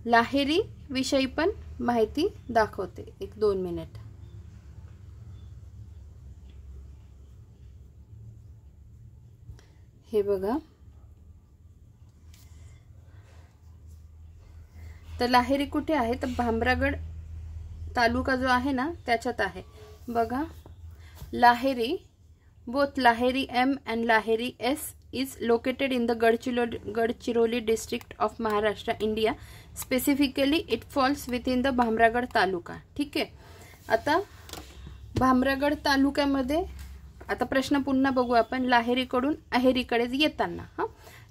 लाहेरी विषयी पण माहिती दाखवते. 1-2 मिनिट. हे बघा, तर लाहेरी कुठे आहे? तर भामरागड तालुका जो आहे ना त्याच्यात आहे. बघा, Lahiri, both Lahiri M and Lahiri S is located in the Gadchiroli district of Maharashtra, India. Specifically, it falls within the Bhamragad taluka. ठीक आहे. आता भामरागड तालुक्यामध्ये आता प्रश्न पुन्हा बघू आपण. लाहेरीकडून अहेरीकडे येताना,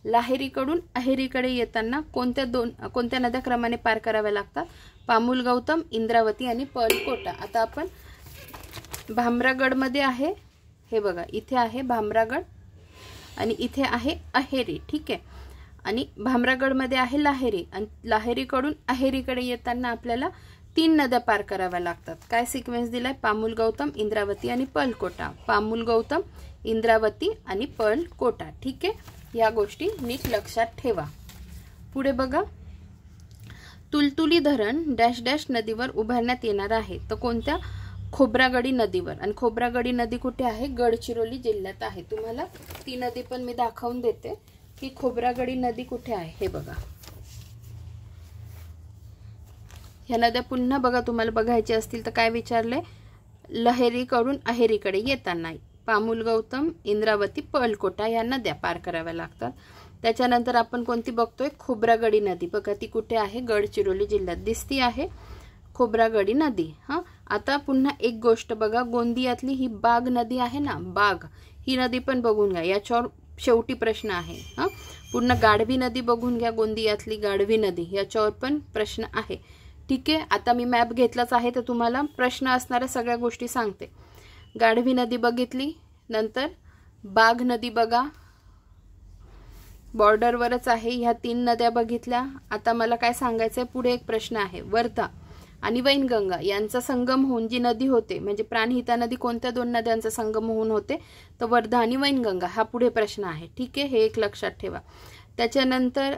लाहेरीकडून अहेरीकडे येताना कोणत्या नद्या क्रमाने पार कराव्या लागतात? पामुल गौतम, इंद्रावती आणि पर्ल कोटा. आता आपण भामरागडमध्ये आहे. हे बघा, इथे आहे भामरागड आणि इथे आहे अहेरी. ठीक आहे. आणि भामरागडमध्ये आहे लाहेरी आणि लाहेरीकडून अहेरीकडे येताना आपल्याला 3 नद्या पार कराव्या लागतात. काय सिक्वेन्स दिलाय? पामुल गौतम, इंद्रावती आणि पर्ल कोटा. पामुल गौतम, इंद्रावती आणि पर्ल कोटा. ठीक आहे. या गोष्टी नीट लक्षात ठेवा. पुढे बघा, तुलतुली धरण डॅश डॅश नदीवर उभारण्यात येणार आहे, तर कोणत्या? खोब्रागडी नदीवर. आणि खोब्रागडी नदी कुठे आहे? गडचिरोली जिल्ह्यात आहे. तुम्हाला ती नदी पण मी दाखवून देते की खोब्रागडी नदी कुठे आहे. हे बघा, ह्या नद्या पुन्हा बघा, तुम्हाला बघायची असतील तर काय विचारले? लहेरीकडून अहेरीकडे येताना पामुल गौतम, इंद्रावती, पर्लकोटा या नद्या पार कराव्या लागतात. त्याच्यानंतर आपण कोणती बघतोय? खोब्रागडी नदी. बघा ती कुठे आहे? गडचिरोली जिल्ह्यात दिसती आहे खोब्रागडी नदी. आता पुन्हा एक गोष्ट बघा, गोंदियातली ही बाग नदी आहे ना, बाग, ही नदी पण बघून घ्या. याच्यावर शेवटी प्रश्न आहे. पुन्हा गाढवी नदी बघून घ्या, गोंदियातली गाढवी नदी, याच्यावर पण प्रश्न आहे. ठीक आहे, आता मी मॅप घेतलाच आहे तर तुम्हाला प्रश्न असणाऱ्या सगळ्या गोष्टी सांगते. गाढवी नदी बघितली, नंतर बाग नदी बघा, बॉर्डरवरच आहे. ह्या 3 नद्या बघितल्या. आता मला काय सांगायचंय, पुढे एक प्रश्न आहे. वर्धा आणि वैनगंगा यांचा संगम होऊन जी नदी होते, म्हणजे प्राणहिता नदी कोणत्या 2 नद्यांचा संगम होऊन होते? तर वर्धा आणि वैनगंगा. हा पुढे प्रश्न आहे. ठीक आहे, हे एक लक्षात ठेवा. त्याच्यानंतर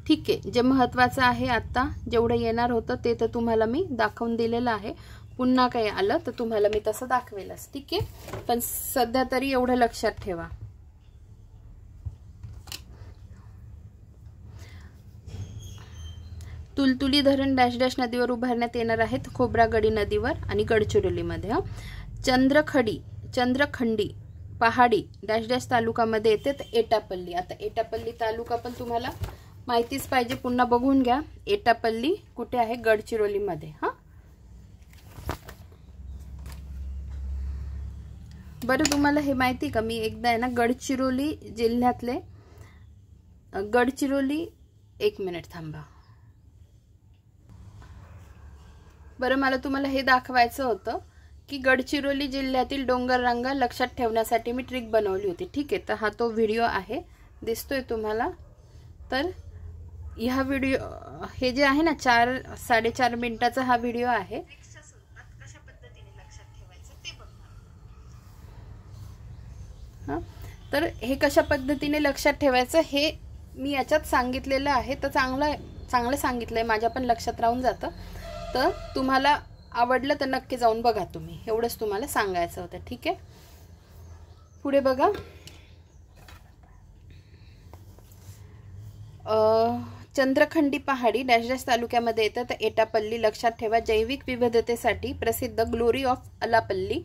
ठीक आहे, जे महत्त्वाचं आहे आता जेवढं येणार होतं ते तर तुम्हाला मी दाखवून दिलेलं आहे. पुन्हा काही आलं तर तुम्हाला मी तसं दाखवेलच. ठीक आहे, पण सध्या तरी एवढं लक्षात ठेवा. तुलतुली धरण डॅश डॅश नदीवर उभारण्यात येणार आहे, खोब्रागडी नदीवर आणि गडचिरोलीमध्ये. चंद्रखंडी पहाडी डॅश डॅश तालुक्यामध्ये येते, तर एटापल्ली. आता एटापल्ली तालुका पण तुम्हाला माहितीच पाहिजे, पुन्हा बघून घ्या. एटापल्ली कुठे आहे? गडचिरोलीमध्ये. बरं, तुम्हाला हे माहिती का, मी एकदा आहे ना गडचिरोली जिल्ह्यातले गडचिरोली, एक मिनिट थांबा. बरं, मला तुम्हाला हे दाखवायचं होतं की गडचिरोली जिल्ह्यातील डोंगर रांगा लक्षात ठेवण्यासाठी मी ट्रिक बनवली होती. ठीक आहे, तर हा तो व्हिडिओ आहे, दिसतोय तुम्हाला. तर ह्या व्हिडिओ, हे जे आहे ना 4-4.5 मिनिटाचा हा व्हिडिओ आहे. तर हे कशा पद्धतीने लक्षात ठेवायचं हे मी याच्यात सांगितलेलं आहे. तर चांगलं सांगितलंय, माझ्या पण लक्षात राहून जातं. तर तुम्हाला आवडलं तर नक्की जाऊन बघा तुम्ही, एवढंच तुम्हाला सांगायचं होतं. ठीक आहे, पुढे बघा. चंद्रखंडी पहाडी डॅश डॅश तालुक्यामध्ये येतं, तर एटापल्ली. लक्षात ठेवा, जैविक विविधतेसाठी प्रसिद्ध glory of Alapalli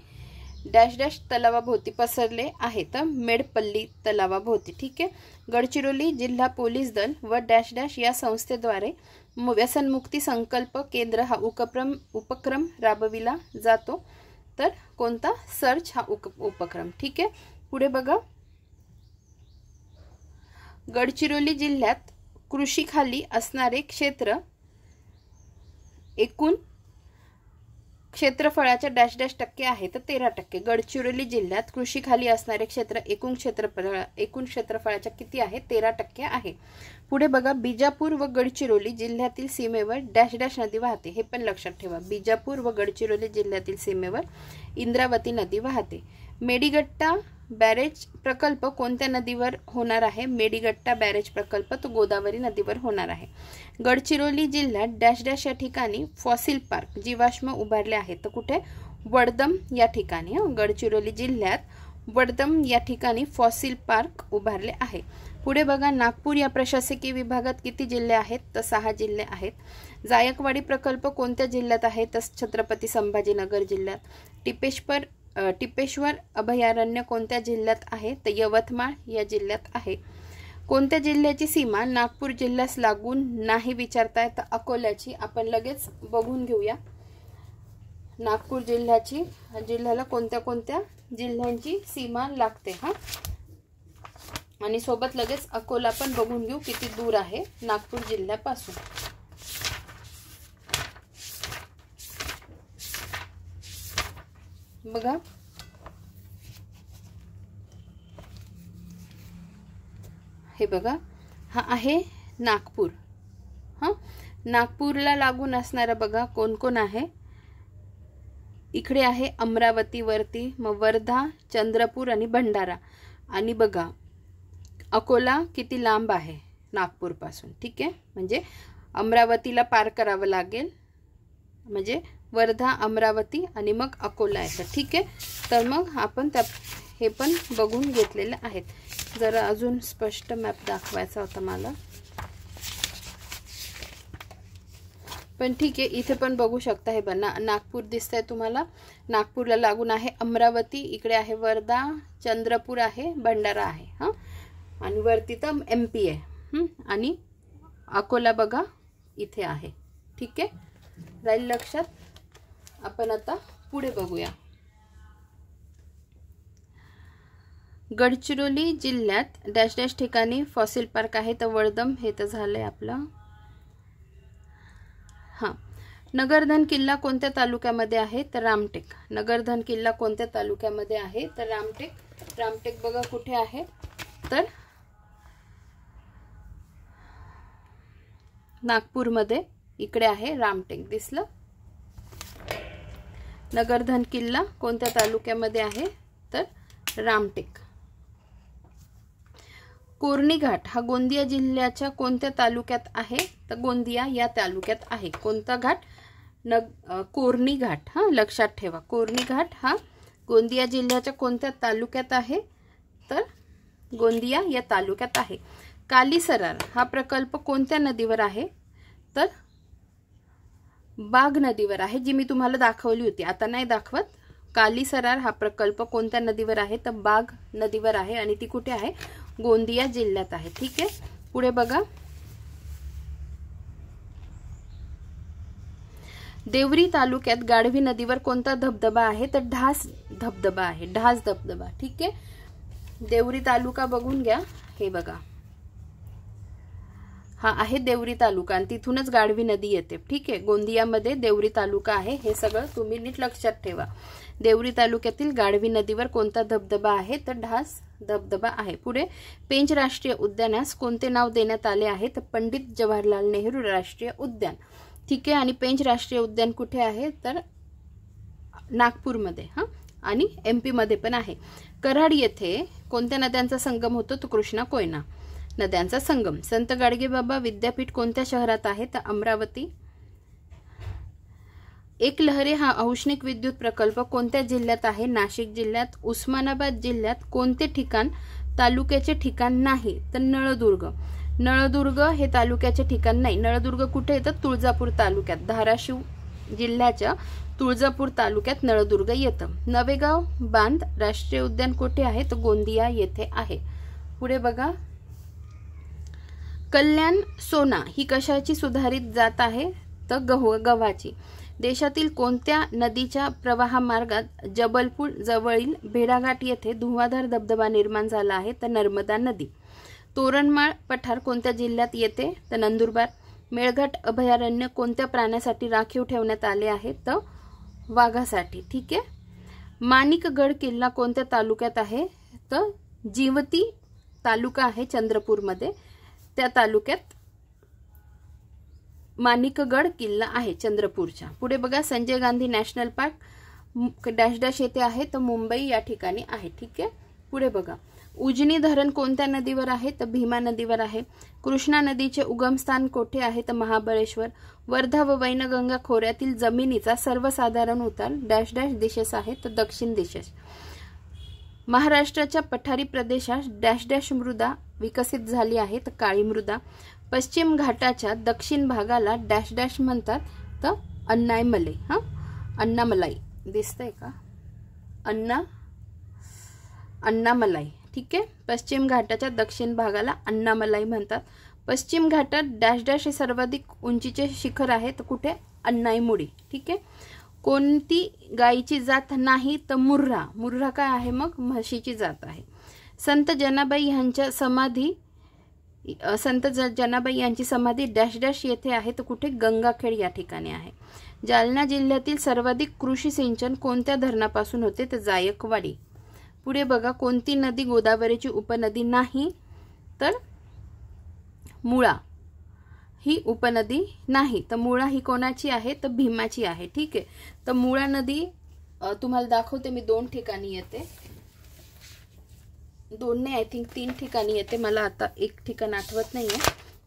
dash dash तलावाभोवती पसरले आहे, तर मेडपल्ली तलावाभोवती. ठीक आहे, गडचिरोली जिल्हा पोलीस दल व डॅश डॅश या संस्थेद्वारे व्यसनमुक्ती संकल्प केंद्र हा उपक्रम राबविला जातो, तर कोणता? सर्च हा उपक्रम. ठीक आहे, पुढे बघा. गडचिरोली जिल्ह्यात कृषीखाली असणारे क्षेत्र एकूण क्षेत्रफळाच्या डॅश डॅश टक्के आहे, तर 13%. गडचिरोली जिल्ह्यात कृषीखाली असणारे क्षेत्र एकूण क्षेत्रफळाच्या किती आहे? 13% आहे. पुढे बघा, बिजापूर व गडचिरोली जिल्ह्यातील सीमेवर डॅश डॅश नदी वाहते. हे पण लक्षात ठेवा, बिजापूर व गडचिरोली जिल्ह्यातील सीमेवर इंद्रावती नदी वाहते. मेडीगट्टा बॅरेज प्रकल्प कोणत्या नदीवर होणार आहे? मेडीगट्टा बॅरेज प्रकल्प तो गोदावरी नदीवर होणार आहे. गडचिरोली जिल्ह्यात डॅश डॅश या ठिकाणी फॉसिल पार्क जीवाश्म उभारले आहेत, तर कुठे? वडदम या ठिकाणी. गडचिरोली जिल्ह्यात वडदम या ठिकाणी फॉसिल पार्क उभारले आहे. पुढे बघा, नागपूर या प्रशासकीय विभागात किती जिल्हे आहेत? तर 6 जिल्हे आहेत. जायकवाडी प्रकल्प कोणत्या जिल्ह्यात आहे? तर छत्रपती संभाजीनगर जिल्ह्यात. टिपेश्वर अभयारण्य कोणत्या जिल्ह्यात आहे? तर यवतमाळ या जिल्ह्यात आहे. कोणत्या जिल्ह्याची सीमा नागपूर जिल्ह्यास लागून नाही विचारताय? तर अकोल्याची. आपण लगेच बघून घेऊया नागपूर जिल्ह्याला कोणत्या जिल्ह्यांची सीमा लागते. आणि सोबत लगेच अकोला पण बघून घेऊ किती दूर आहे नागपूर जिल्ह्यापासून. बघा, हे बघा, हा आहे नागपूर. नागपूरला लागून असणारा बघा कोण कोण आहे. इकडे आहे अमरावती वरती, मग वर्धा, चंद्रपूर आणि भंडारा. आणि बघा अकोला किती लांब आहे नागपूरपासून, ठीक आहे. म्हणजे अमरावतीला पार करावं लागेल, म्हणजे वर्धा, अमरावती आणि मग अकोला येतं, ठीक आहे. तर मग आपण हे पण बघून घेतलेले आहेत. जरा अजून स्पष्ट मॅप दाखवायचा होता मला, पण ठीक आहे. इथे पण बघू शकता, हे बघा नागपूर दिसतंय तुम्हाला. नागपूरला लागून आहे अमरावती, इकडे आहे वर्धा, चंद्रपूर आहे, भंडारा आहे हां, आणि वरती तर MP आहे. आणि अकोला बघा इथे आहे, ठीक आहे. राहील लक्षात. आपण आता पुढे बघूया. गडचिरोली जिल्ह्यात डॅश डॅश ठिकाणी फॉसिल पार्क आहे. तर वर्धम हे तर झालंय आपलं. हां, नगरधन किल्ला कोणत्या तालुक्यामध्ये आहे? तर रामटेक. नगरधन किल्ला कोणत्या तालुक्यामध्ये आहे? तर रामटेक. रामटेक बघा कुठे आहे? तर नागपूरमध्ये इकडे आहे रामटेक, दिसलं. नगरधन किल्ला कोणत्या तालुक्यामध्ये आहे? तर रामटेक. कोरणी घाट हा गोंदिया जिल्ह्याच्या कोणत्या तालुक्यात आहे? तर गोंदिया या तालुक्यात आहे. कोणता घाट? कोरणी घाट. हां, लक्षात ठेवा. कोरणी घाट हा गोंदिया जिल्ह्याच्या कोणत्या तालुक्यात आहे? तर गोंदिया या तालुक्यात आहे. कालीसरार हा प्रकल्प कोणत्या नदीवर आहे? तर बाघ नदीवर आहे, जी मी तुम्हाला दाखवली होती, आता नाही दाखवत. कालीसरार हा प्रकल्प कोणत्या नदीवर आहे? तर बाघ नदीवर आहे, आणि ती कुठे आहे? गोंदिया जिल्ह्यात आहे, ठीक आहे. पुढे बघा. देवरी तालुक्यात गाढवी नदीवर कोणता धबधबा आहे? तर ढास धबधबा आहे. ढास धबधबा, ठीक आहे. देवरी तालुका बघून घ्या. हे बघा, हा आहे देवरी तालुका, आणि तिथूनच गाढवी नदी येते, ठीक आहे. गोंदियामध्ये देवरी तालुका आहे. हे सगळं तुम्ही नीट लक्षात ठेवा. देवरी तालुक्यातील गाढवी नदीवर कोणता धबधबा आहे? तर ढास धबधबा आहे. पुढे पेंच राष्ट्रीय उद्यानास कोणते नाव देण्यात आले आहे? तर पंडित जवाहरलाल नेहरू राष्ट्रीय उद्यान, ठीक आहे. आणि पेंच राष्ट्रीय उद्यान कुठे आहे? तर नागपूरमध्ये, हां, आणि MP मध्ये पण आहे. कराड येथे कोणत्या नद्यांचा संगम होतो? तो कृष्णा कोयना नद्यांचा संगम. संत गाडगेबाबा विद्यापीठ कोणत्या शहरात आहे? तर अमरावती. एकलहरे हा औष्णिक विद्युत प्रकल्प कोणत्या जिल्ह्यात आहे? नाशिक जिल्ह्यात. उस्मानाबाद जिल्ह्यात कोणते ठिकाण तालुक्याचे ठिकाण नाही? तर नळदुर्ग. नळदुर्ग हे तालुक्याचे ठिकाण नाही. नळदुर्ग कुठे येतं? तुळजापूर तालुक्यात. धाराशिव जिल्ह्याच्या तुळजापूर तालुक्यात नळदुर्ग येतं. नवेगाव बांध राष्ट्रीय उद्यान कुठे आहे? तर गोंदिया येथे आहे. पुढे बघा. कल्याण सोना ही कशाची सुधारित जात आहे? तर गव्हाची. देशातील कोणत्या नदीच्या प्रवाहामार्गात जबलपूर जवळील भेड़ाघाट येथे धुवाधार धबधबा निर्माण झाला आहे? तर नर्मदा नदी. तोरणमाळ पठार कोणत्या जिल्ह्यात येते? तर नंदुरबार. मेळघाट अभयारण्य कोणत्या प्राण्यासाठी राखीव ठेवण्यात आले आहे? तर वाघासाठी, ठीक आहे. माणिकगड किल्ला कोणत्या तालुक्यात आहे? तर जिवती तालुका आहे चंद्रपूरमध्ये, त्या तालुक्यात माणिकगड किल्ला आहे चंद्रपूरच्या. पुढे बघा. Sanjay Gandhi national park dash dash येथे आहे? तर मुंबई या ठिकाणी आहे, ठीक आहे. पुढे बघा. उजनी धरण कोणत्या नदीवर आहे? तर भीमा नदीवर आहे. कृष्णा नदीचे उगमस्थान कोठे आहे? तर महाबळेश्वर. वर्धा व वैनगंगा खोऱ्यातील जमिनीचा सर्वसाधारण उतार डॅश डॅश दिशेस आहे? तर दक्षिण दिशेस. महाराष्ट्राच्या पठारी प्रदेशात डॅश डॅश मृदा विकसित झाली आहे? तर काळी मृदा. पश्चिम घाटाच्या दक्षिण भागाला डॅश डॅश म्हणतात? तर अन्नामलाई. हां, अन्नामलाई दिसतंय का? अन्नामलाई, ठीक आहे. पश्चिम घाटाच्या दक्षिण भागाला अन्नामलाई म्हणतात. पश्चिम घाटात डॅश डॅश हे सर्वाधिक उंचीचे शिखर आहे? तर कुठे? अन्नाईमुडी, ठीक आहे. कोणती गायीची जात नाही? तर मुर्रा. मुर्रा काय आहे मग? म्हशीची जात आहे. संत जनाबाई यांची समाधी डॅश डॅश येथे आहे? तर कुठे? गंगाखेड या ठिकाणी आहे. जालना जिल्ह्यातील सर्वाधिक कृषी सिंचन कोणत्या धरणापासून होते? तर जायकवाडी. पुढे बघा. कोणती नदी गोदावरीची उपनदी नाही? तर मुळा ही उपनदी नाही. तर मुळा ही कोणाची आहे? तर भीमाची आहे, ठीक आहे. तर मुळा नदी तुम्हाला दाखवते मी. 2 ठिकाणी येते. 2 नाही, आय थिंक 3 ठिकाणी येते. मला आता एक ठिकाण आठवत नाहीये.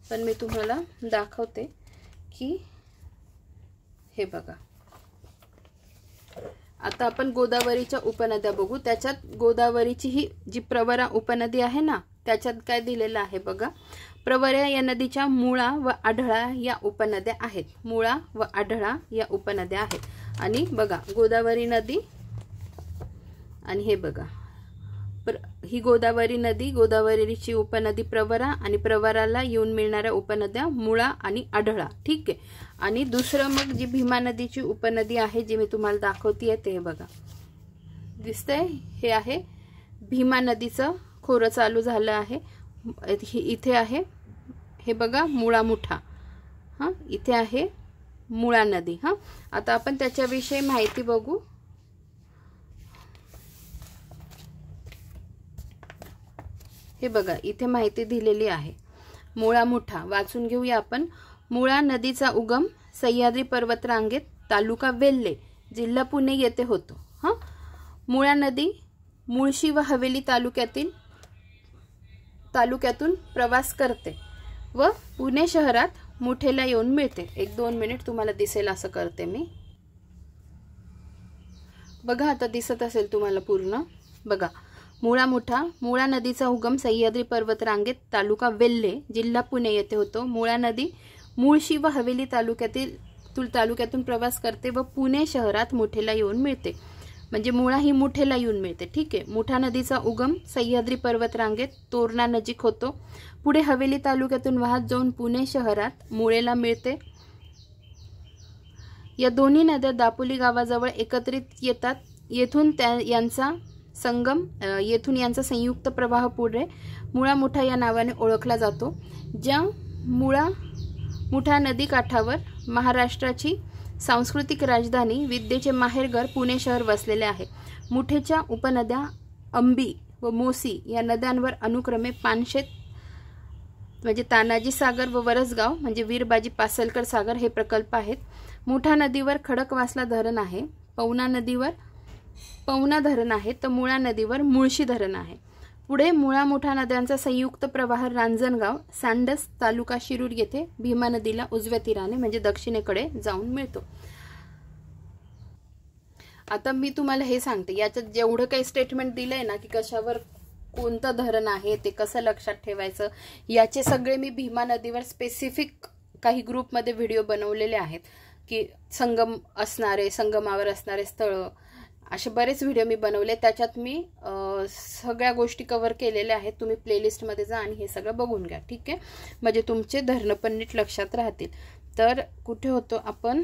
पण मी तुम्हाला दाखवते की हे बघा. आता आपण गोदावरीच्या उपनद्या बघू. त्याच्यात गोदावरीची ही जी प्रवरा उपनदी आहे ना, त्याच्यात काय दिलेलं आहे बघा. प्रवरा या नदीच्या मुळा व आढळा या उपनद्या आहेत. मुळा व आढळा या उपनद्या आहेत. आणि बघा गोदावरी नदी आणि हे बघा ही गोदावरी नदी, गोदावरीची उपनदी प्रवरा आणि प्रवराला येऊन मिळणाऱ्या उपनद्या मुळा आणि आढळा. ठीक आहे. आणि दुसरं मग जी भीमा नदीची उपनदी आहे जी मी तुम्हाला दाखवते ते हे बघा दिसतंय. हे आहे भीमा नदीचं खोरं चालू झालं आहे. इथे आहे हे बघा मुळा मुठा. हां, इथे आहे मुळा नदी. हां, आता आपण त्याच्याविषयी माहिती बघू. हे बघा इथे माहिती दिलेली आहे. मुळा मुठा वाचून घेऊया आपण. मुळा नदीचा उगम सह्याद्री पर्वत रांगेत तालुका वेल्हे जिल्हा पुणे येथे होतो. हां, मुळा नदी मुळशी व हवेली तालुक्यातून प्रवास करते व पुणे शहरात मुठेला येऊन मिळते. 1-2 मिनिट तुम्हाला दिसेल असं करते मी. बघा आता दिसत असेल तुम्हाला पूर्ण. बघा मुळा मुठा. मुळा नदीचा उगम सह्याद्री पर्वत रांगेत तालुका वेल्हे जिल्हा पुणे येथे होतो. मुळा नदी मुळशी व हवेली तालुक्यातून प्रवास करते व पुणे शहरात मुठेला येऊन मिळते. म्हणजे मुळा ही मुठेला येऊन मिळते. ठीक आहे. मुठा नदीचा उगम सह्याद्री पर्वत रांगेत तोरणा नजीक होतो. पुढे हवेली तालुक्यातून वाहत जाऊन पुणे शहरात मुळेला मिळते. या दोन्ही नद्या दापोली गावाजवळ एकत्रित येतात. येथून यांचा संयुक्त प्रवाह पुढे मुळा मुठा या नावाने ओळखला जातो. ज्या मुळा मुठा नदी काठावर महाराष्ट्राची सांस्कृतिक राजधानी विद्येचे माहेरघर पुणे शहर वसलेले आहे. मुठेच्या उपनद्या अंबी व मोसी या नद्यांवर अनुक्रमे पानशेत म्हणजे तानाजी सागर व वरसगाव म्हणजे वीरबाजी पासलकर सागर हे प्रकल्प आहेत. मुठा नदीवर खडकवासला धरण आहे. पवना धरण आहे. तर मुळा नदीवर मुळशी धरण आहे. पुढे मुळा मुठा नद्यांचा संयुक्त प्रवाह रांजणगाव सांडस तालुका शिरूर येथे भीमा नदीला उजव्या तीराने म्हणजे दक्षिणेकडे जाऊन मिळतो. आता मी तुम्हाला हे सांगते याच्यात जेवढं काही स्टेटमेंट दिलंय ना की कशावर कोणतं धरण आहे ते कसं लक्षात ठेवायचं याचे सगळे मी भीमा नदीवर स्पेसिफिक काही ग्रुपमध्ये व्हिडिओ बनवलेले आहेत की संगमावर असणारे स्थळ असे बरेच व्हिडिओ मी बनवले. त्याच्यात मी सगळ्या गोष्टी कव्हर केलेल्या आहेत. तुम्ही प्लेलिस्टमध्ये जा आणि हे सगळं बघून घ्या. ठीक आहे. म्हणजे तुमचे धरणं पण नीट लक्षात राहतील. तर कुठे होतो आपण.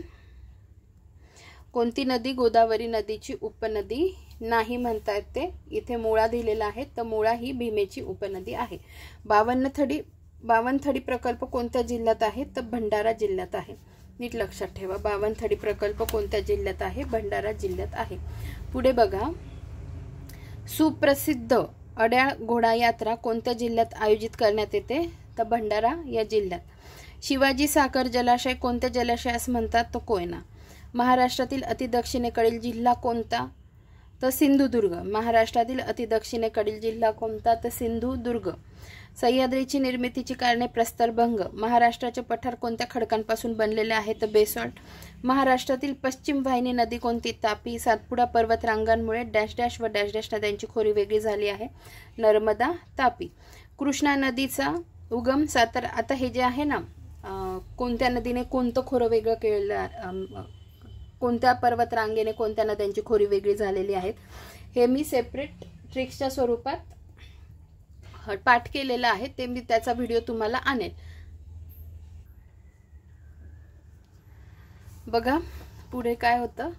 कोणती नदी गोदावरी नदीची उपनदी नाही म्हणता येते. इथे मुळा दिलेला आहे. तर मुळा ही भीमेची उपनदी आहे. 52 थडी प्रकल्प कोणत्या जिल्ह्यात आहे. तर भंडारा जिल्ह्यात आहे. नीट लक्षात ठेवा. 52 थडी प्रकल्प कोणत्या जिल्ह्यात आहे. भंडारा जिल्ह्यात आहे. पुढे बघा सुप्रसिद्ध अड्याळ घोडा यात्रा कोणत्या जिल्ह्यात आयोजित करण्यात येते. तर भंडारा या जिल्ह्यात. शिवाजी साखर जलाशय कोणत्या जलाशयास म्हणतात. तो कोयना. महाराष्ट्रातील अतिदक्षिणेकडील जिल्हा कोणता. तर सिंधुदुर्ग. महाराष्ट्रातील अतिदक्षिणेकडील जिल्हा कोणता. तर सिंधुदुर्ग. सह्याद्रीची निर्मितीची कारणे प्रस्तरभंग. महाराष्ट्राचे पठार कोणत्या खडकांपासून बनलेले आहे. तर बेसॉल्ट. महाराष्ट्रातील पश्चिम वाहिनी नदी कोणती. तापी. सातपुडा पर्वत रांगांमुळे डॅश डॅश व डॅश डॅश नद्यांची खोरी वेगळी झाली आहे. नर्मदा, तापी. कृष्णा नदीचा उगम सातारा. आता हे जे आहे ना कोणत्या नदीने कोणतं खोरं वेगळं केलं, कोणत्या पर्वत रांगेने कोणत्या नद्यांची खोरी वेगळी झालेली आहेत हे मी सेपरेट ट्रिक्सच्या स्वरूपात पाठ केलेला आहे. ते मी त्याचा व्हिडिओ तुम्हाला आणेल. बघा पुढे काय होतं.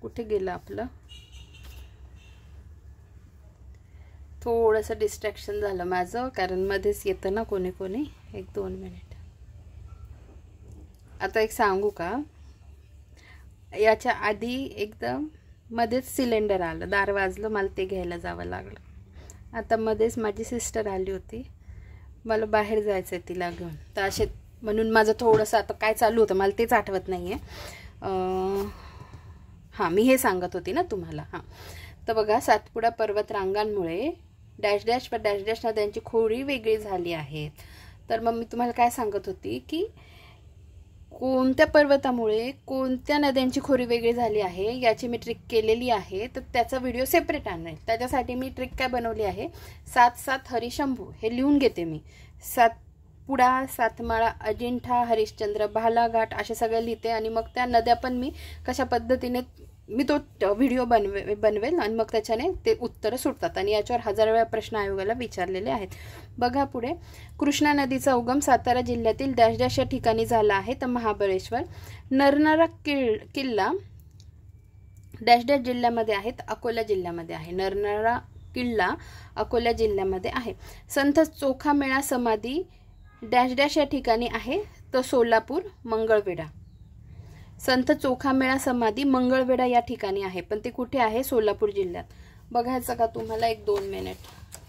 कुठे गेलं आपलं. थोडंसं डिस्ट्रॅक्शन झालं माझं कारण मध्येच येतं ना कोणी 1-2 मिनिट. आता एक सांगू का. याच्या आधी एकदम मध्येच सिलेंडर आलं. दार वाजलं. मला ते घ्यायला जावं लागलं. आता मध्येच माझी सिस्टर आली होती. मला बाहेर जायचं आहे तिला घेऊन. तर असे म्हणून माझं थोडंसं आता काय चालू होतं मला तेच आठवत नाही आहे. हां मी हे सांगत होती ना तुम्हाला. हां तर बघा सातपुडा पर्वत रांगांमुळे डॅश डॅश व डॅश डॅश नद्यांची खोरी वेगळी झाली आहेत. तर मग मी तुम्हाला काय सांगत होती की कोणत्या पर्वतामुळे कोणत्या नद्यांची खोरी वेगळी झाली आहे याची मी ट्रिक केलेली आहे. तर त्याचा व्हिडिओ सेपरेट आणेल. त्याच्यासाठी मी ट्रिक काय बनवली आहे, 7 हरिशंभू हे लिहून घेते मी. सातपुडा, सातमाळा, अजिंठा, हरिश्चंद्र, भालाघाट असे सगळे लिहिते आणि मग त्या नद्या पण मी कशा पद्धतीने मी तो व्हिडिओ बनवेल आणि मग त्याच्याने ते उत्तरं सुटतात आणि याच्यावर 1000 वेळा प्रश्न आयोगाला विचारलेले आहेत. बघा पुढे, कृष्णा नदीचा उगम सातारा जिल्ह्यातील डॅश डॅश या ठिकाणी झाला आहे तर महाबळेश्वर. नरनाळा किल्ला डॅश डॅश जिल्ह्यामध्ये आहे तर अकोला जिल्ह्यामध्ये आहे. नरनाळा किल्ला अकोला जिल्ह्यामध्ये आहे. संत चोखामेळा समाधी डॅश डॅश या ठिकाणी आहे तर सोलापूर मंगळवेढा. संत चोखामेळा समाधी मंगळवेढा या ठिकाणी आहे पण ते कुठे आहे, सोलापूर जिल्ह्यात. बघायचं का तुम्हाला 1-2 मिनिट.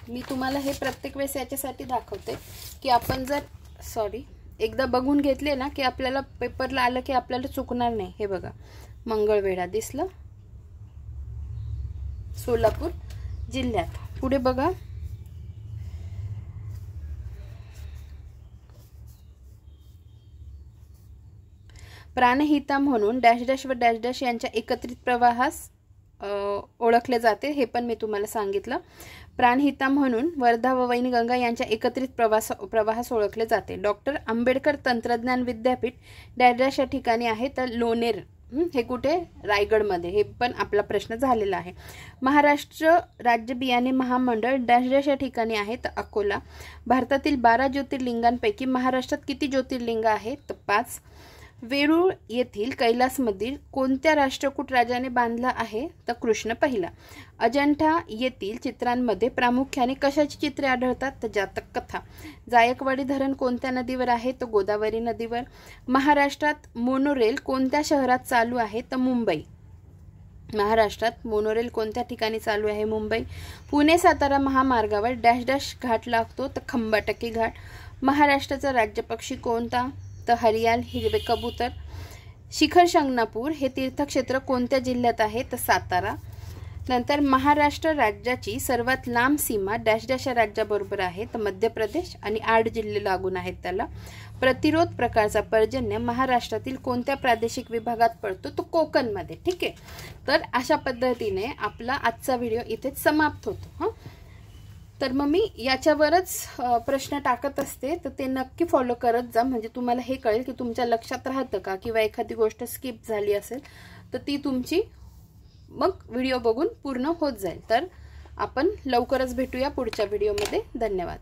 मी तुम्हाला हे प्रत्येक वेळेस याच्यासाठी दाखवते की आपण जर एकदा बघून घेतले ना की आपल्याला पेपरला आलं की आपल्याला चुकणार नाही. हे बघा, मंगळवेढा दिसलं, सोलापूर जिल्ह्यात. पुढे बघा, प्राणहिता म्हणून डॅश डॅश व डॅश डॅश यांच्या एकत्रित प्रवाहास ओळखले जाते. हे पण मी तुम्हाला सांगितलं. प्राणहिता म्हणून वर्धा व वैनगंगा यांच्या एकत्रित प्रवाहास ओळखले जाते. डॉक्टर आंबेडकर तंत्रज्ञान विद्यापीठ डॅश डॅश या ठिकाणी आहे तर लोणेर. हे कुठे, रायगडमध्ये. हे पण आपला प्रश्न झालेला आहे. महाराष्ट्र राज्य बियाणे महामंडळ डॅश डॅश या ठिकाणी आहे तर अकोला. भारतातील 12 ज्योतिर्लिंगांपैकी महाराष्ट्रात किती ज्योतिर्लिंग आहेत तर 5. वेरूळ येथील कैलासमधील कोणत्या राष्ट्रकूट राजाने बांधला आहे तर कृष्ण पहिला. अजंठा येथील चित्रांमध्ये प्रामुख्याने कशाची चित्रे आढळतात तर जातक कथा. जायकवाडी धरण कोणत्या नदीवर आहे तर गोदावरी नदीवर. महाराष्ट्रात मोनोरेल कोणत्या शहरात चालू आहे तर मुंबई. महाराष्ट्रात मोनोरेल कोणत्या ठिकाणी चालू आहे, मुंबई. पुणे सातारा महामार्गावर डॅश डॅश घाट लागतो तर खंबाटकी घाट. महाराष्ट्राचा राज्यपक्षी कोणता तर हरियाल हिरवे कबूतर. शिखर शिंगणापूर हे तीर्थक्षेत्र कोणत्या जिल्ह्यात आहे तर सातारा. नंतर महाराष्ट्र राज्याची सर्वात लांब सीमा डॅश डॅश या राज्याबरोबर आहे तर मध्य प्रदेश आणि 8 जिल्हे लागून आहेत त्याला. प्रतिरोध प्रकारचा पर्जन्य महाराष्ट्रातील कोणत्या प्रादेशिक विभागात पडतो तो कोकणमध्ये. ठीक आहे, तर अशा पद्धतीने आपला आजचा व्हिडिओ इथेच समाप्त होतो. तर मग मी याच्यावरच प्रश्न टाकत असते तर ते नक्की फॉलो करत जा म्हणजे तुम्हाला हे कळेल की तुमच्या लक्षात राहतं का किंवा एखादी गोष्ट स्किप झाली असेल तर ती तुमची मग व्हिडिओ बघून पूर्ण होत जाईल. तर आपण लवकरच भेटूया पुढच्या व्हिडिओमध्ये. धन्यवाद.